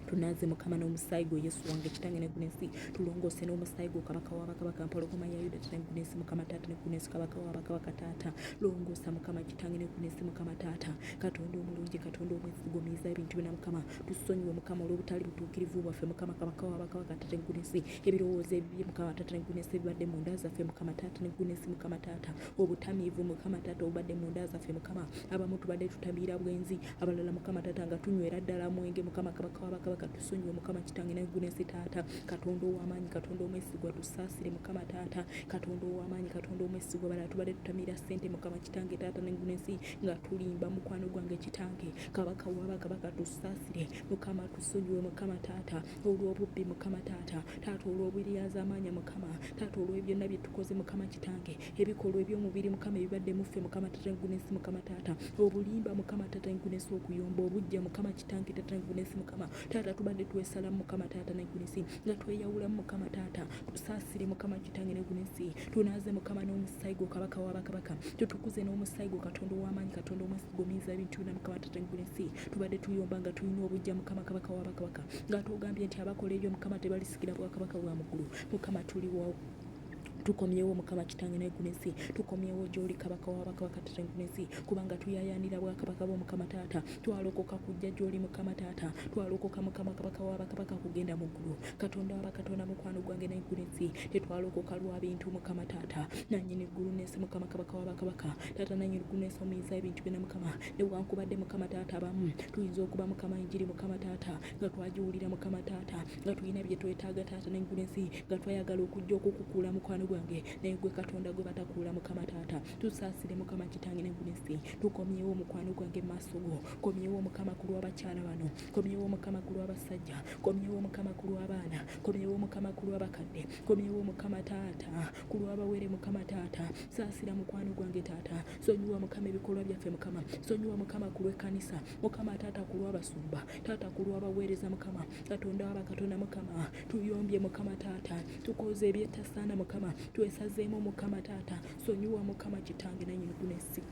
tunaze Mukama n'omusaayi gwo Yesu wange kitange n'Eggwanga, tulongoose n'omusaayi gwo kabaka w'abakabaka, mpologoma ya Yuda taata Eggwanga, Mukama taata n'Eggwanga, kabaka w'abakabaka taata, longoosa Mukama kitange n'Eggwanga, Mukama taata, Katonda omulungi, Katonda omwesigwa, omuyinza w'ebintu byonna Mukama, tusonyiwe Mukama olw'obutali butuukirivu bwaffe Mukama, kabaka w'abakabaka taata Eggwanga, ebirowoozo ebibi Mukama taata Eggwanga, ebibadde mu nda zaffe Mukama taata n'Eggwanga, Mukama taata, obutamiivu Mukama taata obubadde mu nda zaffe Mukama, abamu tubadde tutamiira bwenzi, abalala Mukama taata nga tunywera ddala mwenge Mukama, kabaka w'abakabaka, tusonyiwe Mukama kitange n'Eggwanga taata, Katonda ow'amaanyi, Katonda omwesigwa, tusaasire Mukama taata, Katonda ow'amaanyi, Katonda omwesigwa, balala tubadde tutamiira ssente Mukama kitange taata n'Eggwanga, nga tulimba mukwano gwange kitange, kabaka w'abakabaka tusaasire Mukama, tusonyiwe Mukama taata olw'obubbi Mukama taata, taata olw'obwiryazaamaanya Mukama taata, olw'ebyonna bye tukoze Mukama kitange, ebikolwa eby'omubiri Mukama ebibadde muffe Mukama taata Eggwanga, Mukama taata, obulimba Mukama taata Eggwanga, okuyomba obujja Mukama kitange taata Eggwanga, Mukama taata, tubadde twesalamu Mukama taata n'Eggwanga, nga tweyawulamu Mukama taata, tusaasire Mukama kitange n'Eggwanga, tunaaze Mukama n'omusaayi gwo kabaka w'abakabaka, tutukuze n'omusaayi gwo Katonda ow'amaanyi, Katonda omwesigwa, omuyinza w'ebintu byonna Mukama taata Eggwanga, tubadde tuyomba nga tulina obujja Mukama, kabaka w'abakabaka, nga tugambye nti abakola ebyo Mukama tebalisikira bwakabaka bwa muggulu Mukama, tuliwo tukomyewo Mukama kitange n'Eggwanga, tukomyewo gy'oli kabaka w'abakabaka taata Eggwanga, kubanga tuyayaanira bwakabaka bo Mukama taata, twalokoka kujja gy'oli Mukama taata, twalokoka Mukama kabaka w'abakabaka kugenda mu ggulu, Katonda w'abakatonda mukwano gwange n'Eggwanga, tetwalokoka lwa bintu Mukama taata, nannyini ggulu n'ensi Mukama kabaka w'abakabaka taata, nannyini ggulu n'ensi omuyinza ebintu byonna Mukama, newankubadde Mukama taata abamu tuyinza okuba Mukama enjiri Mukama taata, nga twagiwulira Mukama taata, nga tulina bye twetaaga taata n'Eggwanga, nga twayagala okujja okukukuula mukwano gwange, naye gwe Katonda gwe batakuula Mukama taata, tusaasire Mukama kitange n'Eggwanga, tukomyewo mukwano gwange maaso go, komyewo Mukama ku lw'abakyala bano, komyewo Mukama ku lw'abasajja, komyewo Mukama ku lw'abaana, komyewo Mukama ku lw'abakadde, komyewo Mukama taata ku lw'abawere Mukama taata, saasira mukwano gwange taata, sonyiwa Mukama ebikolwa byaffe Mukama, sonyiwa Mukama ku lw'ekkanisa Mukama taata, ku lw'abasumba taata, ku lw'abaweereza Mukama, Katonda w'abakatonda Mukama, tuyombye Mukama taata, tukoze ebyetasaana Mukama, twesazeemu Mukama taata, sonyiwa Mukama kitange nannyini Eggwanga,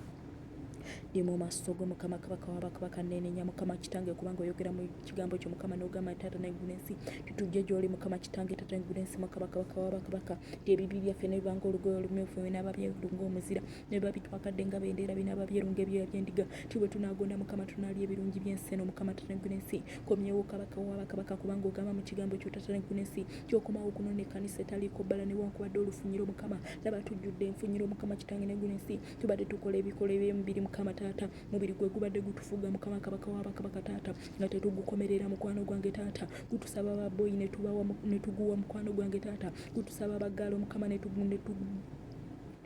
ndi mu maaso go Mukama kabaka w'abakabaka, neenenya Mukama kitange, kubanga oyogera mu kigambo kyo Mukama n'ogamba taata n'Eggwanga, titujje gy'oli Mukama kitange taata n'Eggwanga, Mukama kabaka w'abakabaka, ndi ebibi byaffe ne bibanga olugoye olumyufu, binaaba byerunga omuzira, ne biba bitwakadde nga bendeera, binaaba byerunga ebyoya by'endiga, ti bwe tunaagonda Mukama tunaalya ebirungi by'enseno Mukama taata n'Eggwanga, komyewo kabaka w'abakabaka, kubanga ogamba mu kigambo kyo taata n'Eggwanga, ky'okomawo okunona ekkanisa etaliiko bbala newankubadde olufunyiro Mukama, laba tujjudde enfunyiro Mukama kitange n'Eggwanga, tubadde tukola ebikolwa eby'emubiri Mukama taata, mubiri gwe gubadde gutufuga Mukama kabaka w'abakabaka taata, nga tetugukomerera mukwano gwange taata, gutusaba babboyi ne tuguwa mukwano gwange taata, gutusaba baggaalo Mukama ne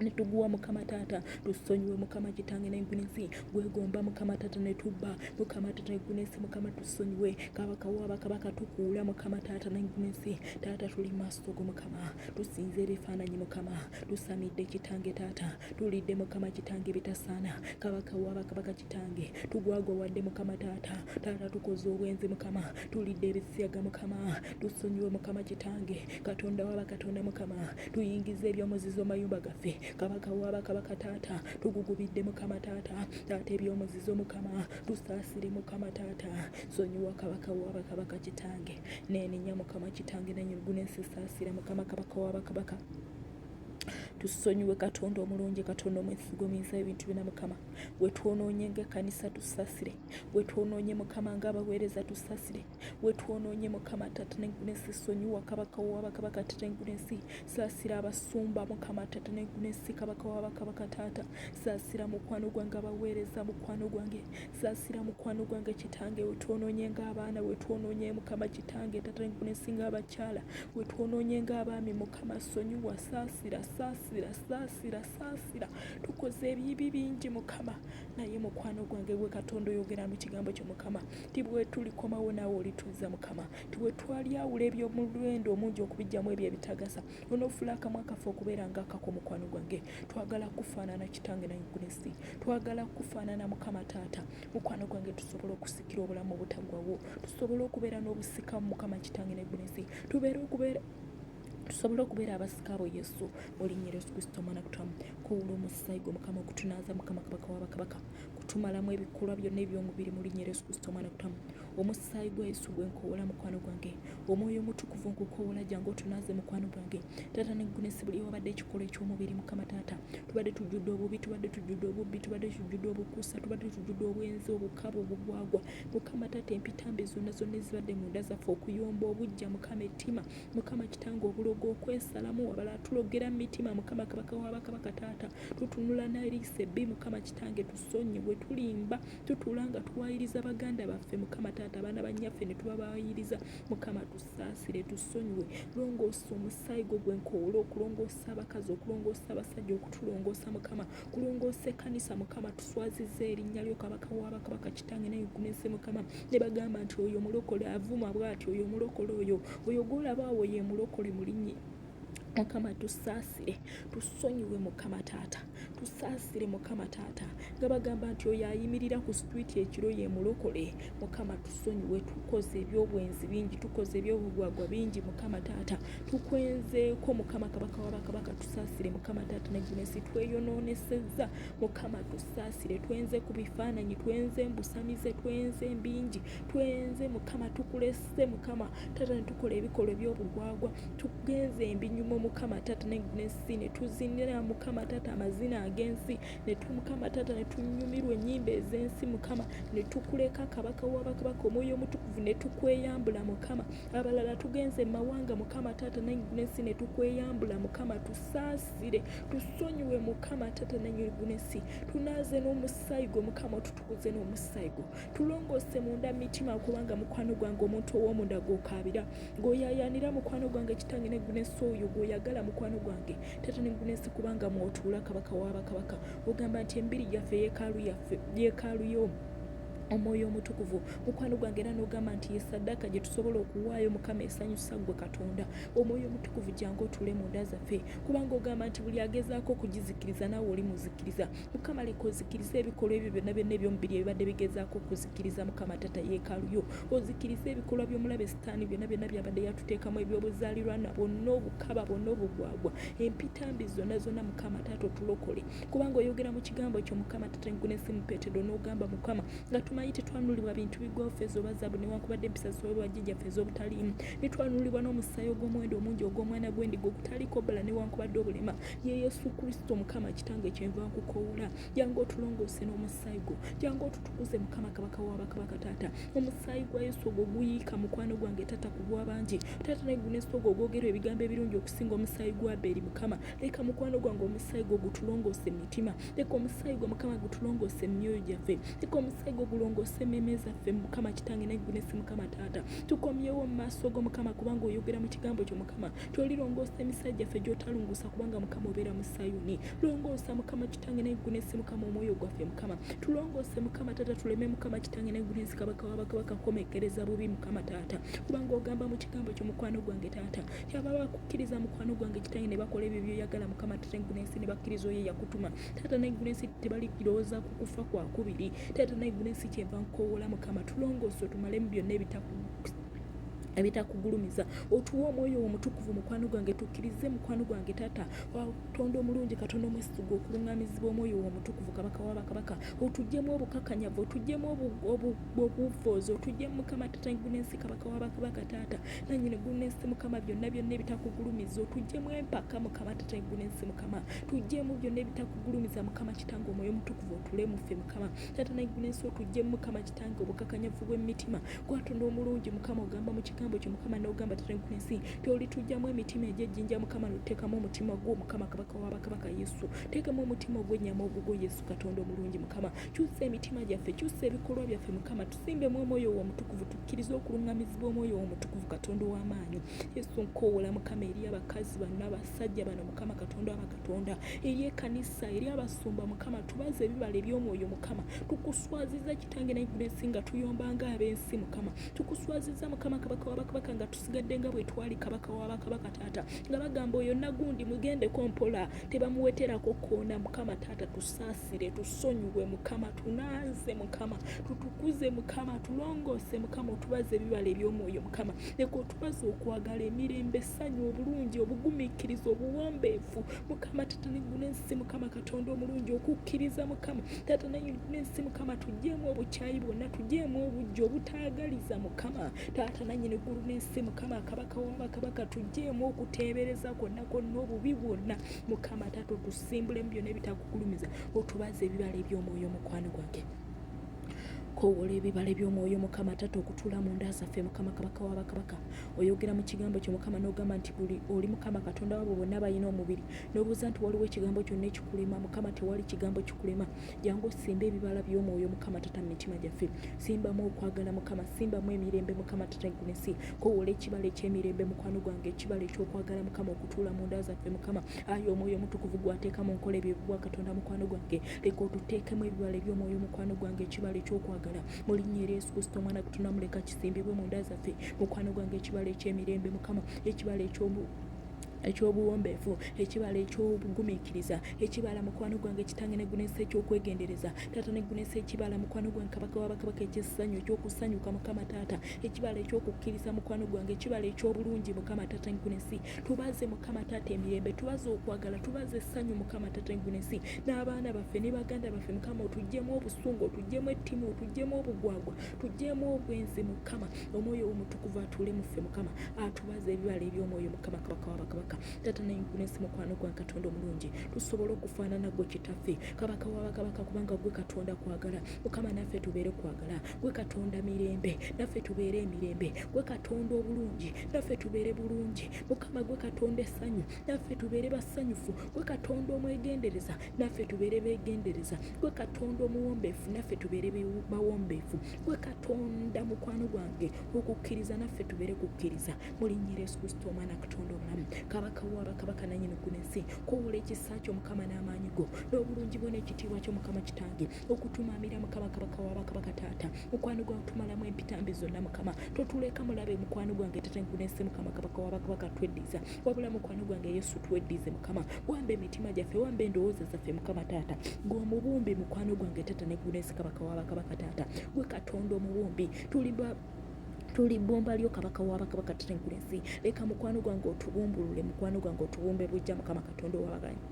netuguwa mukama taata tusonyiwe mukama kitange n'ensi gwegomba mukama taata netubba mukama taata n'ensi mukama tusonyiwe kabaka w'abakabaka tukuula mukama taata n'ensi taata tuli maaso go mukama tusinze ebifaananyi mukama tusamidde kitange taata tulidde mukama kitange bitasaana kabaka w'abakabaka kitange tugwagwa wadde mukama taata taata tukoze obwenzi mukama tulidde ebisiyaga mukama tusonyiwe mukama kitange katonda w'abakatonda mukama tuyingize ebyomuzizo mayumba gaffe kabaka w'abakabaka taata tugugubidde mukama taata taata ebyomuzizo mukama tusaasire mukama taata sonyiwa kabaka w'abakabaka kitange neenenya mukama kitange nanyugunensi saasira mukama kabaka w'abakabaka tusonyiwe katonda omulungi katonda omwesigomisa ebintu bina mukama wetwonoonye ng'ekkanisa tusasire wetwonoonye mukama ng'abaweereza tusasire wetwonoonye mukama tata n'ensi sonyiwa kabaka w'abakabaka tata n'ensi saasira abasumba mukama tata n'ensi kabaka w'abakabaka taata saasira mukwano gwange abaweereza mukwano gwange saasira mukwano gwange kitange wetwonoonye ng'abaana wetwonoonye mukama kitange tata n'ensi ng'abakyala wetwonoonye ng'abaami mukama sonyiwa saasira tukoze ebibi bingi mukama naye mukwano gwange gwe katonda oyogera mu kigambo kyo mukama tibwe tulikomawo naawe olituuza mukama tibwe twaliawula ebyomulwendo omungi okubijjamu ebyo ebitagasa onoofula akamwa kaffe okubeera ng'akako mukwano gwange twagala kufaanana kitange nangunesi twagala kufaanana mukama taata mukwano gwange tusobole okusikira obulamu obutagwawo tusobole okubeera n'obusika mu mukama kitange nangunesi tusobole okubeera abasika abo yesu mu linnya Yesu Kristo omwana kutamu kuwula omusaayi gwo mukama okutunaaza mukama kabaka w'abakabaka kutumalamu ebikolwa byonna eby'omubiri mu linnya Yesu Kristo omwana kutamu omusaayi gwa yesu gwe nkowoola mukwano gwange omwoyo omutukuvu nkukowoola jangu otunaaze mukwano gwange taata n'engunesi buli wabadde ekikolwa eky'omubiri mukama taata tubadde tujjudde obubi tubadde tujjudde obubbi tubadde tujjudde obukuusa tubadde tujjudde obwenzi obukaba obugwagwa mukama taata empitambi zonna ezibadde munda zaffe okuyomba obujja mukama ettima mukama kitange obulogo okwesalamu wabala tulogera mu mitima mukama kabaka w'abakabaka taata tutunula naliisa ebbi mukama kitange tusonyiwe tulimba tutuula nga tuwayiriza baganda baffe mukama taata abaana banyaffe ne tubabayiriza mukama tusaasire tusonyiwe longoosa omusaayi gwo gwe nkowoola okulongoosa abakazi okulongoosa abasajja okutulongoosa mukama kulongoosa ekkanisa mukama tuswaziza erinnya lyo kabaka w'abakabaka kitange n'ensi mukama ne bagamba nti oyo omulokole avuma bw'ati oyo omulokole oyo gw'olaba awo ye mulokole mu linnya mukama tusaasire tusonyiwe mukama taata tusaasire mukama taata nga bagamba nti oyo ayimirira ku street ekiro ye mulokole mukama tusonyiwe tukoze ebyobwenzi bingi tukoze ebyobugwagwa bingi mukama taata tukwenzeeko mukama kabaka w'abakabaka tusaasire mukama taata negunesi tweyonoonesezza mukama tusaasire twenze ku bifaananyi twenze mbusamize twenze mbingi twenze mukama tukulese mukama taata netukola ebikolwa ebyobugwagwa tugenze embinyumo mukama taata n'ensi ne tuzinira mukama taata amazina ag'ensi ne mukama taata ne tunyumirwa ennyimba ez'ensi mukama ne tukuleka kabaka w'abakabaka omwoyo omutukuvu ne tukweyambula mukama abalala tugenze mawanga mukama taata n'ensi ne tukweyambula mukama tusaasire tusonyiwe mukama taata n'ensi tunaaze n'omusaayi gwo mukama otutukuze n'omusaayi gwo tulongoose munda mitima kubanga mukwano gwange omuntu ow'omunda gw'okaabira ng'oyaayaanira mukwano gwange kitange n'ensi oyo yagala mukwano gwange taata n'ensi kubanga mwotuula kabaka w'abakabaka ogamba nti embiri yaffe yeekaalu yo omwoyo omutukuvu mukwano gwange era n'ogamba nti yesaddaaka gye tusobola okuwaayo mukama esanyusa gwe katonda omwoyo omutukuvu jangu otule mu nda zaffe kubanga ogamba nti buli agezaako okugizikiriza naawe oli muzikiriza mukama leka ozikiriza ebikolwa ebyo byonna byonna ebyomubiri ebibadde bigezaako okuzikiriza mukama tata yeekaalu yo ozikiriza ebikolwa by'omulabe sitaani byonna byonna byabadde yatuteekamu ebyobuzaalirwana bonna obukaba bonna obugwagwa empitambi zonna mukama tata otulokole kubanga oyogera mu kigambo ekyo mukama tata enkunesi mu Peetero n'ogamba mukama nga tumanyi tetwanulibwa bintu bigwawo ffeeza oba zaabu newankubadde empisa z'obwajjajjaffe ez'obutaliimu netwanulibwa n'omusaayi ogw'omuwendo omungi ogw'omwana gw'endiga ogutaliko bbala newankubadde obulema ye yesu kristo mukama kitange kyenva nkukowoola jangu otulongoose n'omusaayi gwo jangu otutukuze mukama kabaka w'abakabaka taata omusaayi gwa yesu ogwo guyiika mukwano gwange tata ku bw'abangi taata negunesi ogwo ogwogerwa ebigambo ebirungi okusinga omusaayi gwa Aberi mukama leka mukwano gwange omusaayi gwo gutulongoose mu mitima leka omusaayi gwo mukama gutulongoose mu myoyo gyaffe leka omusaayi gwo tulongose emmeme zaffe Mukama kitange n'eggwinesi Mukama taata tukomyewo mu maaso go Mukama kubanga oyogera mu kigambo kyo Mukama tolirongoosa emisajja gyaffe gy'otalungusa kubanga Mukama obeera mu Sayuni longoosa Mukama kitange n'eggwinesi Mukama omwoyo gwaffe Mukama tulongoose Mukama taata tuleme Mukama kitange n'eggwinesi kabaka w'abakabaka komekereza bubi Mukama taata kubanga ogamba mu kigambo kyo mukwano gwange taata yaba bakukkiriza mukwano gwange kitange ne bakola ebyo byoyagala Mukama taata n'eggwinesi ne bakkiriza oyo yakutuma taata n'eggwinesi tebalikirowooza ku kufa kwa kubiri taata n'eggwinesi kyenva nkoowola Mukama tulongoose otumalemu byonna ebitakugulumiza otuwa omwoyo omutukuvu mukwano gwange tukkirize mukwano gwange taata Katonda omulungi Katonda omwesigwa okulungamizibwa omwoyo omutukuvu kabaka w'abakabaka otugyemu obukakanyavu otugyemu obufuuzi otugyemu Mukama taata eggwinesi kabaka w'abakabaka taata nannyini eggwinesi Mukama byonna ebitakugulumiza otugyemu empaka Mukama taata eggwinesi Mukama tugyemu byonna ebitakugulumiza Mukama kitange omwoyo omutukuvu otulemu Mukama taata n'eggwinesi otugyemu Mukama kitange obukakanyavu bw'emitima Katonda omulungi Mukama ogamba mu kigambo kyo Mukama n'ogamba taata n'eggwinesi tolitujjamu emitima egy'ejjinja Mukama n'oteekamu omutima gwo Mukama kabaka w'abakabaka Yesu teekamu omutima ogw'ennyama ogwo Yesu Katonda omulungi Mukama kyusa emitima gyaffe kyusa ebikolwa byaffe Mukama tusimbemu omwoyo omutukuvu tukkirize okulungamizibwa omwoyo omutukuvu Katonda w'amaanyi Yesu nkoowola Mukama eri abakazi bano abasajja bano Mukama Katonda abakatonda eri ekkanisa eri abasumba Mukama tubaze ebibala eby'omwoyo Mukama tukuswaziza kitange n'eggwinesi nga tuyombanga ab'ensi Mukama tukuswaziza Mukama kabaka w'abakabaka nga tusigadde nga bwe twali kabaka w'abakabaka taata nga bagamba oyo nagundi mugendeko mpola tebamuweterako koona Mukama taata tusaasire tusonyiwe Mukama tunaaze Mukama tutukuze Mukama tulongoose Mukama otubaze ebibala eby'omwoyo Mukama leka otubaze okwagala emirembe essanyu obulungi obugumiikiriza obuwombeefu Mukama taata n'eggwinesi Mukama Katonda omulungi okukkiriza Mukama taata n'eggwinesi Mukama tugyemu obukyayi bwonna tugyemu obujja obutaagaliza Mukama taata nannyini eggwinesi Mukama kabaka w'abakabaka tugyemu okuteebereza kwonna kwonna obubi bwonna Mukama taata otusimbulemu byonna ebitakugulumiza otubaze ebibala eby'omwoyo mukwano gwange koowola ebibala eby'omwoyo Mukama taata okutuula mu nda zaffe Mukama kabaka w'abakabaka oyogera mu kigambo kyo Mukama n'ogamba nti buli oli Mukama Katonda wabo bonna balina omubiri n'obuuza nti waliwo ekigambo kyonna ekikulema Mukama tewali kigambo kikulema jangu simba ebibala by'omwoyo Mukama taata mu mitima gyaffe simbamu okwagala Mukama simbamu emirembe Mukama taata eggwinesi koowola ekibala eky'emirembe mukwano gwange ekibala ekyokwagala Mukama okutuula mu nda zaffe Mukama ayi omwoyo omutukuvu gwateeka mu nkola ebyo bwa Katonda mukwano gwange leka otuteekemu ebibala eby'omwoyo mukwano gwange ekibala ekyokwagala mu linnya erya Yesu Kristo omwana Katonda muleka kisimbibwe mu nda zaffe mukwano gwange ekibala eky'emirembe Mukama ekibala ekyobuwombeefu ekibala ekyobugumiikiriza ekibala mukwano gwange kitange n'eggwinesi ekyokwegendereza taata n'eggwinesi ekibala mukwano gwange kabaka w'abakabaka ekyessanyu ekyokusanyuka Mukama taata ekibala ekyokukkiriza mukwano gwange ekibala ekyobulungi Mukama taata eggwinesi tubaze Mukama taata emirembe tubaze okwagala tubaze essanyu Mukama taata eggwinesi n'abaana baffe ne baganda baffe Mukama otugyemu obusungu otugyemu ettimu otugyemu obugwagwa tugyemu obwenzi Mukama omwoyo omutukuvu atuule mu ffe Mukama atubaze ebibala eby'omwoyo Mukama kabaka w'abakabaka taata n'eggwinesi mukwano gwa Katonda omulungi tusobole okufaanana gwe kitaffe kabaka w'abakabaka kubanga gwe Katonda kwagala Mukama naffe tubeere kwagala gwe Katonda mirembe naffe tubeere emirembe gwe Katonda obulungi naffe tubeere bulungi Mukama gwe Katonda essanyu naffe tubeere basanyufu gwe Katonda omwegendereza naffe tubeere beegendereza gwe Katonda omuwombeefu naffe tubeere bawombeefu gwe Katonda mukwano gwange okukkiriza naffe tubeere kukkiriza mu linnya Yesu Kristo omwana Katonda omulamu kabaka w'abakabaka nannyini eggwinesi koowola ekisa kyo Mukama n'amaanyi go n'obulungi bwo n'ekitiibwa kyo Mukama kitange okutumaamira Mukama kabaka w'abakabaka taata mukwano gwange tumalamu empitambi zonna Mukama totuleka mulabe mukwano gwange taata eggwinesi Mukama kabaka w'abakabaka tweddiza wabula mukwano gwange Yesu tweddize Mukama wamba emitima gyaffe wamba endowooza zaffe Mukama taata ng'omubumbi mukwano gwange taata n'eggwinesi kabaka w'abakabaka taata gwe Katonda omubumbi tuli bbomba lyo kabaka w'abakabaka taata eggwinesi leka mukwano gwange otubumbulule mukwano gwange otubumbe bujja Mukama Katonda ow'abaganyi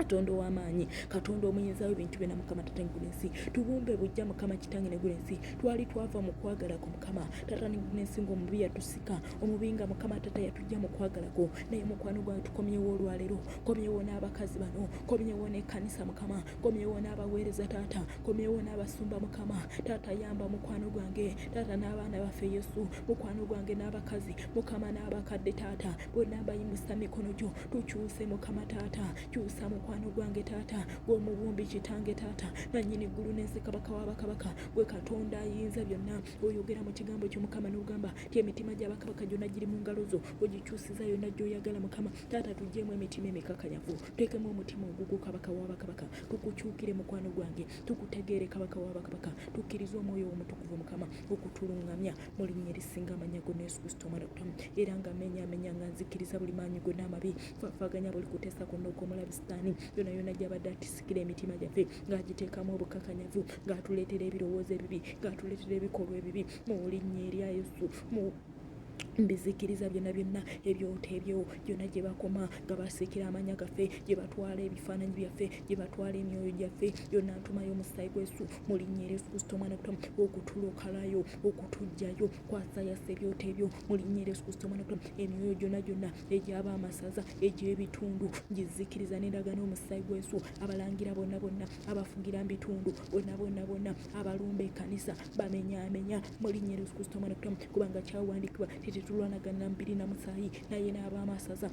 Katonda ow'amaanyi Katonda omuyinza w'ebintu byonna Mukama taata eggwinesi tubumbe bujja Mukama kitange n'eggwinesi twali twava mu kwagala ko Mukama taata n'eggwinesi ng'omubi yatusika omubi nga Mukama taata yatujja mu kwagala ko naye mukwano gwange tukomyewo olwaleero komyewo n'abakazi bano komyewo n'ekkanisa Mukama komyewo n'abaweereza taata komyewo n'abasumba Mukama taata yamba mukwano gwange taata n'abaana baffe Yesu mukwano gwange n'abakazi Mukama n'abakadde taata bonna bayimusa mikono gyo tukyuse Mukama taata kyusa mukwano mukwano gwange taata gw'omubumbi kitange taata nannyini ggulu n'ensi kabaka w'abakabaka gwe katonda ayinza byonna oyogera mu kigambo kyo mukama n'ogamba ti emitima gy'abakabaka gyonna giri mu ngalo zo ogikyusiza yonna gy'oyagala mukama taata tuggyemu emitima emikakanyavu teekemu omutima ogugu kabaka w'abakabaka tukukyukire mukwano gwange tukutegeere kabaka w'abakabaka tukkiriza omwoyo omutukuvu mukama okutuluŋŋamya mu linnya erisinga amannya gonna Yesu Kristo omwana kutamu era nga menyaamenya nga nzikiriza buli maanyi gonna amabi faafaganya buli kuteesa konna okw'omulabisitaani yonna yonna gy'abadde atisikira emitima gyaffe ng'agiteekamu obukakanyavu ng'atuleetera ebirowoozo ebibi ng'atuleetera ebikolwa ebibi mu linnya erya Yesu mbizikiriza byonna byonna ebyoto ebyo byonna gye bakoma nga basiikira amanya gaffe gye batwala ebifaananyi byaffe gye batwala emyoyo gyaffe byonna ntumayo omusaayi gw'Yesu mu linnya erya Yesu Kristo omwana kutamu okutulokalayo okutuggyayo kwasayasa ebyoto ebyo mu linnya erya Yesu Kristo omwana kutamu emyoyo gyonna egyaba amasaza egy'ebitundu ngizikiriza n'endagaano omusaayi gw'Yesu abalangira bonna abafugira mu bitundu bonna abalumba ekkanisa bamenyaamenya mu linnya erya Yesu Kristo omwana kutamu kubanga kyawandiikibwa tetulwanagana mbiri na musaayi naye n'ab'amasaza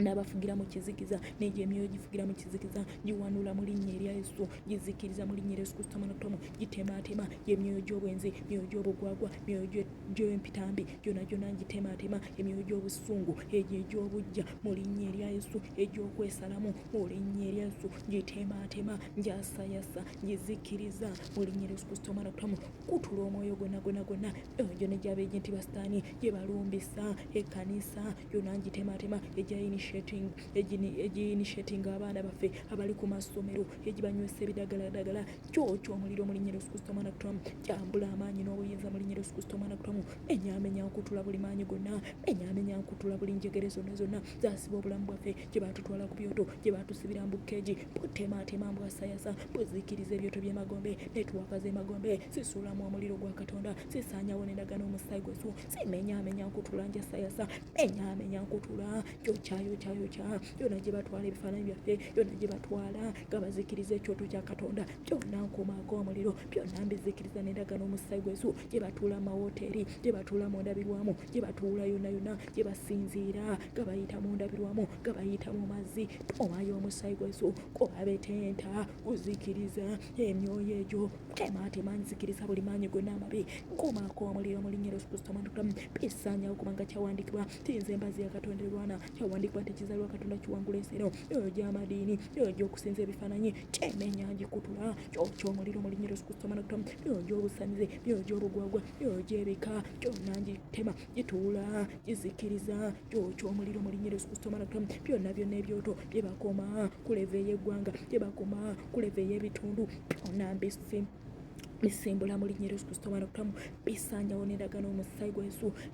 n'abafugira mu kizikiza n'egyo emyoyo gifugira mu kizikiza giwanula mu linnya erya Yesu gizikiriza mu linnya erya Yesu Kristo omwana kutamu gitemaatema emyoyo gy'obwenzi emyoyo gy'obugwagwa emyoyo gy'empitambi gyonna ngitemaatema emyoyo gy'obusungu egyo egy'obujja mu linnya erya Yesu egy'okwesalamu mu linnya erya Yesu gitemaatema ngyasayasa gizikiriza mu linnya erya Yesu Kristo omwana kutamu kutula omwoyo gonna egyo n'egy'abeejenti basitaani gye balumbisa ekkanisa gyonna ngitemaatema egiinitiating abaana baffe abali ku masomero egibanywesa ebidagaladagala kyokyo omuliro mu linnya erya Yesu Kristo omwana kutamu kyambula amaanyi n'obuyinza mu linnya erya Yesu Kristo omwana kutamu menyaamenya nkutula buli maanyi gonna menyaamenya nkutula buli njegere zonna zasiba obulamu bwaffe gye batutwala ku byoto gye batusibira mu bukeegi butemaatema mbwasayasa buzikiriza ebyoto by'emagombe netuwaka z'emagombe sisuulamu omuliro gwa Katonda sisaanyawo n'endagaano omusaayi gw'Yesu simenyaamenya nkutula njasayasa menyaamenya nkutula kyokyayo yonna gye batwala ebifaananyi byaffe yonna gye batwala nga bazikiriza ekyoto kya Katonda byonna nkomaako omuliro byonna mbizikiriza n'endagaano omusaayi gw'Yesu gye batuula mu mawoteeri gye batuula mu ndabirwamu gye batuula yonna gye basinziira nga bayita mu ndabirwamu nga bayita mu mazzi tomayo omusaayi gw'Yesu kuba betenta kuzikiriza emyoyo egyo temaatema nzikiriza buli maanyi gonna amabi nkomaako omuliro mu linnya erya Yesu Kristo omwana kutamu bisaanyawo kubanga kyawandiikibwa tinze embazi ya Katonda erwana kyawandiikibwa nti ekizaalwa Katonda kiwangula ensero eyo gy'amadiini eyo gy'okusinza ebifaananyi kyemenya ngikutula kyokyo omuliro mu linnya erya Yesu Kristo omwana kutamu eyo gy'obusamize eyo gy'obugwagwa eyo gy'ebika gyonna ngitema gituula gizikiriza kyokyo omuliro mu linnya erya Yesu Kristo omwana kutamu byonna ebyoto bye bakoma ku leve ey'eggwanga bye bakoma ku leve ey'ebitundu byonna bisimbula mu linnya erya Yesu Kristo omwana kutamu bisaanyawo n'endagaano omusaayi gwa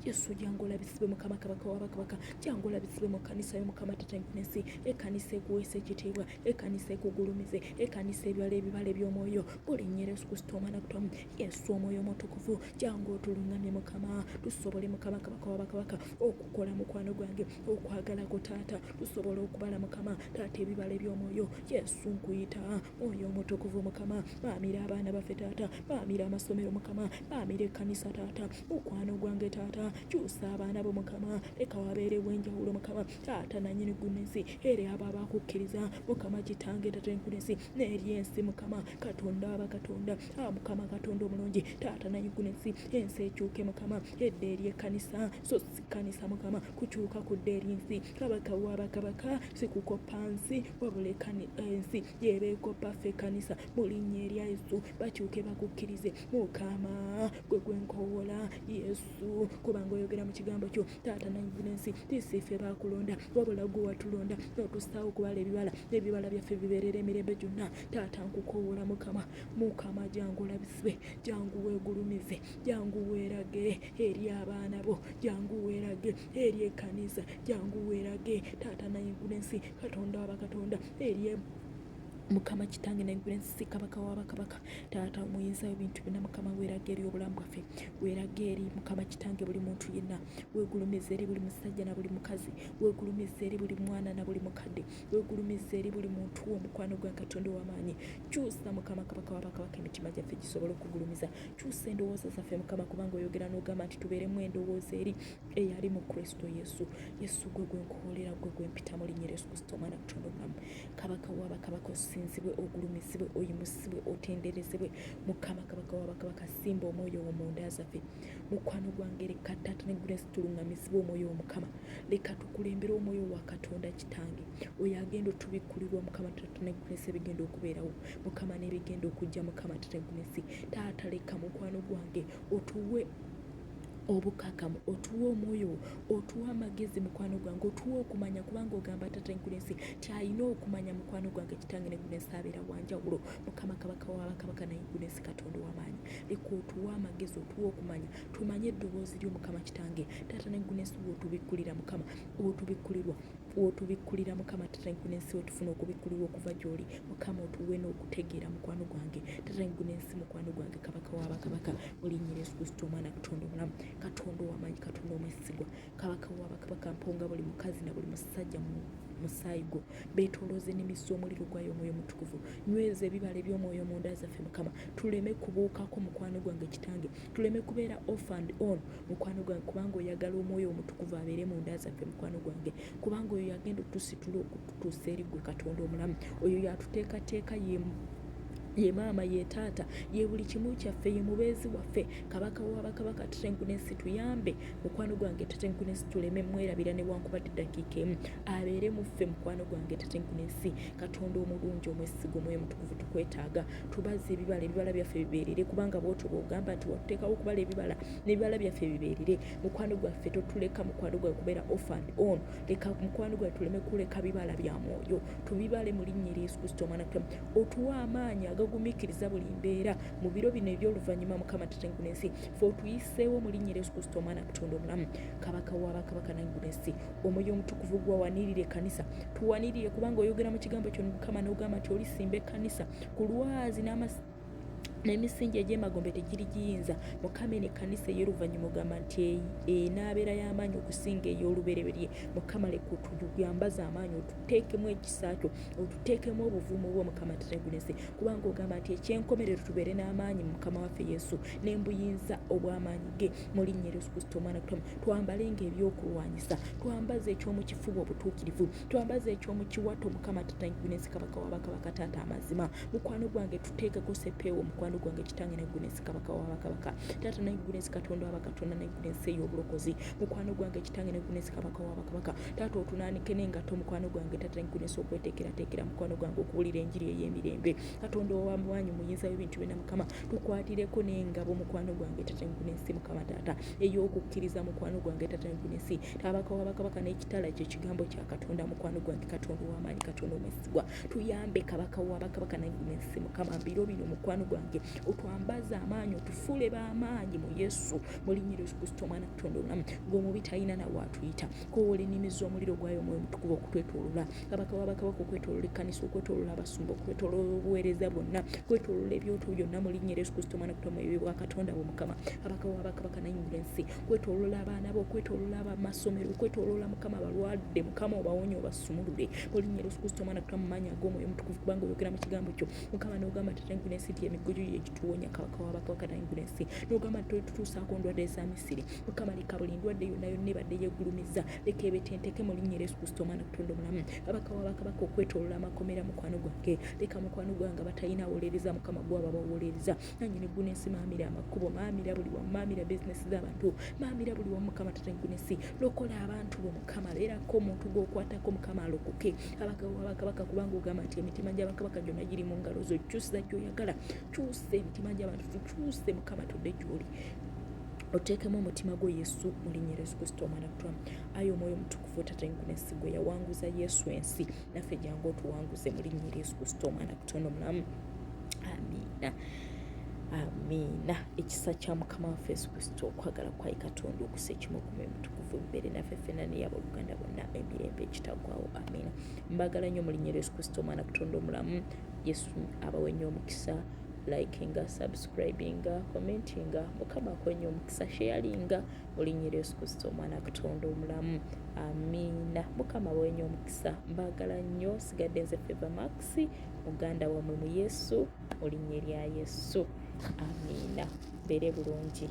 Yesu jangu olabisibwe mukama kabaka w'abakabaka jangu olabisibwe mu kkanisa y'omukama tatanginesi ekkanisa ekuweesa ekitiibwa ekkanisa ekugulumize ekkanisa ebibala eby'omwoyo mu linnya erya Yesu Kristo omwana kutamu Yesu omwoyo omutukuvu jangu otuluŋŋamye mukama tusobole mukama kabaka w'abakabaka okukola mukwano gwange okwagala ko taata tusobole okubala mukama taata ebibala eby'omwoyo Yesu nkuyita mwoyo omutukuvu mukama maamira abaana baffe taata maamira amasomero mukama maamira ekkanisa taata mukwano gwange taata kyusa abaana bo mukama leka wabeerewo enjawulo mukama taata nannyini gunesi eri abo abakukkiriza mukama kitange tatenkunesi n'eri ensi mukama Katonda abakatonda mukama Katonda omulungi taata nannyini gunesi ensi ekyuke mukama edda eri ekkanisa so si kkanisa mukama kukyuka kudda eri nsi kabaka w'abakabaka sikukoppa nsi wabula ensi yebeekoppa ffe ekkanisa mu linnya erya Yesu bakyuke bakukkirize mukama gwe gwenkoowola Yesu kubanga oyogera mu kigambo kyo taata nannyini ensi tisiife bakulonda wabula gwe watulonda n'otusaawo okubala ebibala byaffe bibeerera emirembe gyonna taata nkukoowola mukama jangu olabisibwe jangu weegulumize jangu weerage eri abaana bo jangu weerage eri ekkanisa jangu weerage taata nannyini ensi Katonda abakatonda eri mukama kitange naigula ensi kabaka wabakabaka taata omuyinza w'ebintu byonna mukama weeraga eri obulamu bwaffe weeraga eri mukama kitange buli muntu yenna weegulumiza eri buli musajja na buli mukazi weegulumiza eri buli mwana na buli mukadde weegulumiza eri buli muntu omukwano gwa katonda w'amaanyi kyusa mukama kabaka wabakabaka emitima gyaffe gisobole okugulumiza kyusa endowooza zaffe mukama kubanga oyogera n'ogamba nti tubeeremu endowooza eri eyali mu kristo yesu gwe gwenkoolera gwe gwempita mu linnya Yesu Kristo omwana katonda omulamu kabaka wabakabaka osinzibwe ogulumizibwe oyimusibwe otenderezebwe mukama kabaka wabakabaka simba omwoyo w'omunda zaffe mukwano gwange leka taata neggula ensi tulungamizibwe omwoyo w'omukama leka tukulembere omwoyo wa katonda kitange oyo agenda otubikkulirwa mukama taata neggula ensi ebigenda okubeerawo mukama n'ebigenda okujja mukama taata neggula ensi taata leka mukwano gwange otuwe obukakamu otuwa omwoyo otuwa amagezi mukwano gwange otuwa okumanya kubanga ogamba tata enkulu ensi tyalina okumanya mukwano gwange kitange neggula ensi abeera wanjawulo mukama kabaka wabakabaka nayeggula ensi katonda w'amaanyi leka otuwa amagezi otuwa okumanya tumanye eddoboozi ly'omukama kitange tata neggula ensi wotubikkulira mukama wotubikkulira mukama tata enkulu ensi wetufuna okubikkulirwa okuva gy'oli mukama otuwe n'okutegeera mukwano gwange tata enkulu ensi mukwano gwange kabaka wabakabaka olinnyira Yesu Kristo omwana katonda omulamu katonda w'amaanyi katonda omwesigwa kabaka wabakabaka mponga buli mukazi na buli musajja musaayi gwo beetolooze n'emiso omuliro gwayo omwoyo mutukuvu nyweza ebibala eby'omwoyo mu nda zaffe mukama tuleme kubuukako mukwano gwange kitange tuleme kubeera off and on mukwano gwange kubanga oyagala omwoyo omutukuvu abeere mu nda zaffe mukwano gwange kubanga oyo yagenda otusitula okututuusa eri gwe katonda omulamu oyo yatuteekateeka ye maama ye taata ye buli kimu kyaffe ye mubeezi waffe kabaka wabakabaka tata enkulu ensi tuyambe mukwano gwange tata enkulu ensi tuleme mwerabira newankubadde eddakiika emu abeere muffe mukwano gwange tata enkulu ensi katonda omulungi omwesiga omwoyo mutukuvu tukwetaaga tubaze ebibala byaffe bibeerere kubanga bwotyo bwogamba nti watuteekawo okubala ebibala n'ebibala byaffe bibeerere mukwano gwaffe totuleka mukwano gwange kubeera off and on leka mukwano gwange tuleme kuleka bibala bya mwoyo tubibale mu linnya Yesu Kristo omwana otuwa amaanyi agagumikiriza buli mbeera mu biro bino eby'oluvannyuma mukama tata enkulu ensi fe otuyiseewo mu linnya Yesu Kristo omwana katonda omulamu kabaka wabakabaka naggula ensi omwoyo omutukuvu gwawanirire kanisa tuwanirire kubanga oyogera mu kigambo kyo mukama n'ogamba nti olisimba ekkanisa ku lwazi n'emisingi egy'emagombe tegiri giyinza mukama ne kanisa ey'oluvannyuma ogamba nti enaabeera y'amaanyi okusinga ey'olubereberye mukama leka otuyambaze amaanyi otuteekemu ekisa kyo otuteekemu obuvumu bwo mukama tata enkulu ensi kubanga ogamba nti ekyenkomerero tubeere n'amaanyi mukama waffe yesu n'embuyinza obw'amaanyi ge mu linnya Yesu Kristo omwana kutama twambalenga ebyokulwanyisa twambaze ekyomukifuba obutuukirivu twambaze ekyomukiwato mukama tata enkulu ensi kabaka wabakabaka taata amazima mukwano gwange tuteekeko sepeewo mukwano gwange kitange naggula ensi kabaka wabakabaka taata naggula ensi katonda wabakatonda naggula ensi ey'obulokozi mukwano gwange kitange naggula ensi kabaka wabakabaka taata otunaanike n'engato mukwano gwange taata naggula ensi okweteekerateekera mukwano gwange okuwulira enjiri ey'emirembe katonda ow'amaanyi muyinza w'ebintu byonna mukama tukwatireko n'engabo mukwano gwange taata naggula ensi mukama taata ey'okukkiriza mukwano gwange taata naggula ensi kabaka wabakabaka n'ekitala ky'ekigambo kya katonda mukwano gwange katonda ow'amaanyi katonda omwesigwa tuyambe kabaka wabakabaka naggula ensi mukama mbiro bino mukwano gwange otwambaza amaanyi otufuule b'amaanyi mu yesu mu linnya Yesu Kristo omwana katonda omulamu ng'omubi talina nawe atuyita kowola ennimiza omuliro gwayo omwoyo mutukuvu okutwetoolola kabaka wabakabaka okwetoolola ekkanisa okwetoolola abasumba okwetoolola obuweereza bwonna kwetoolola ebyoto byonna mu linnya Yesu Kristo omwana katonda omwoyo bwa katonda bwo mukama kabaka wabakabaka nayimbula ensi kwetoolola abaana bo okwetoolola abamasomero okwetoolola mukama abalwadde mukama obawonye obasumulule mu linnya Yesu Kristo omwana katonda mu maanyi ag'omwoyo mutukuvu kubanga oyogera mu kigambo kyo mukama n'ogamba tata enkulu ensi ti emiggo ekituwonya kabaka wabakabaka nayimbula ensi n'ogamba nti totutuusaako ndwadde za misiri mukama leka buli ndwadde yonna yonna ebadde yeggulumiza leka ebetenteke mu linnya Yesu Kristo omwana katonda omulamu kabaka wabakabaka okwetoolola amakomera mukwano gwange leka mukwano gwange abatalina awolereza mukama gwaba bawolereza nanyini gguna ensi maamira amakubo maamira buli wamu maamira bizinesi z'abantu maamira buli wamu mukama tata gguna ensi lokola abantu bo mukama beerako omuntu gw'okwatako mukama alokoke kabaka wabakabaka kubanga ogamba nti emitima gy'abakabaka gyonna giri mu ngalo zo kyusiza gy'oyagala kyusa emitima gy'abantu tukyuse mukama tudde gy'oli oteekemu omutima gwo yesu mu linnya Yesu Kristo omwana katonda ayi omwoyo omutukuvu tata enkulu ensi gwe yawanguza yesu ensi naffe jangu otuwanguze mu linnya Yesu Kristo omwana katonda omulamu amiina amiina. Ekisa kya mukama waffe Yesu Kristo, okwagala kwayi Katonda, okusa ekimu okume mutukuvu bibeere naffe ffenna n'ey'abooluganda bonna emirembe ekitagwawo, amiina. Mbagala nnyo mu linnya lya Yesu Kristo, omwana Katonda omulamu. Yesu abawe nnyo omukisa. Likinga, subscribinga, commentinga, mukama akwenye nnyo omukisa. Sharinga mu linnya lya Yesu Kristo, omwana Katonda omulamu, amiina. Mukama abawe nnyo omukisa. Mbagala nnyo. Sigadde nze Favour Max, muganda wammwe mu Yesu, mu linnya lya Yesu, amiina. Beere bulungi.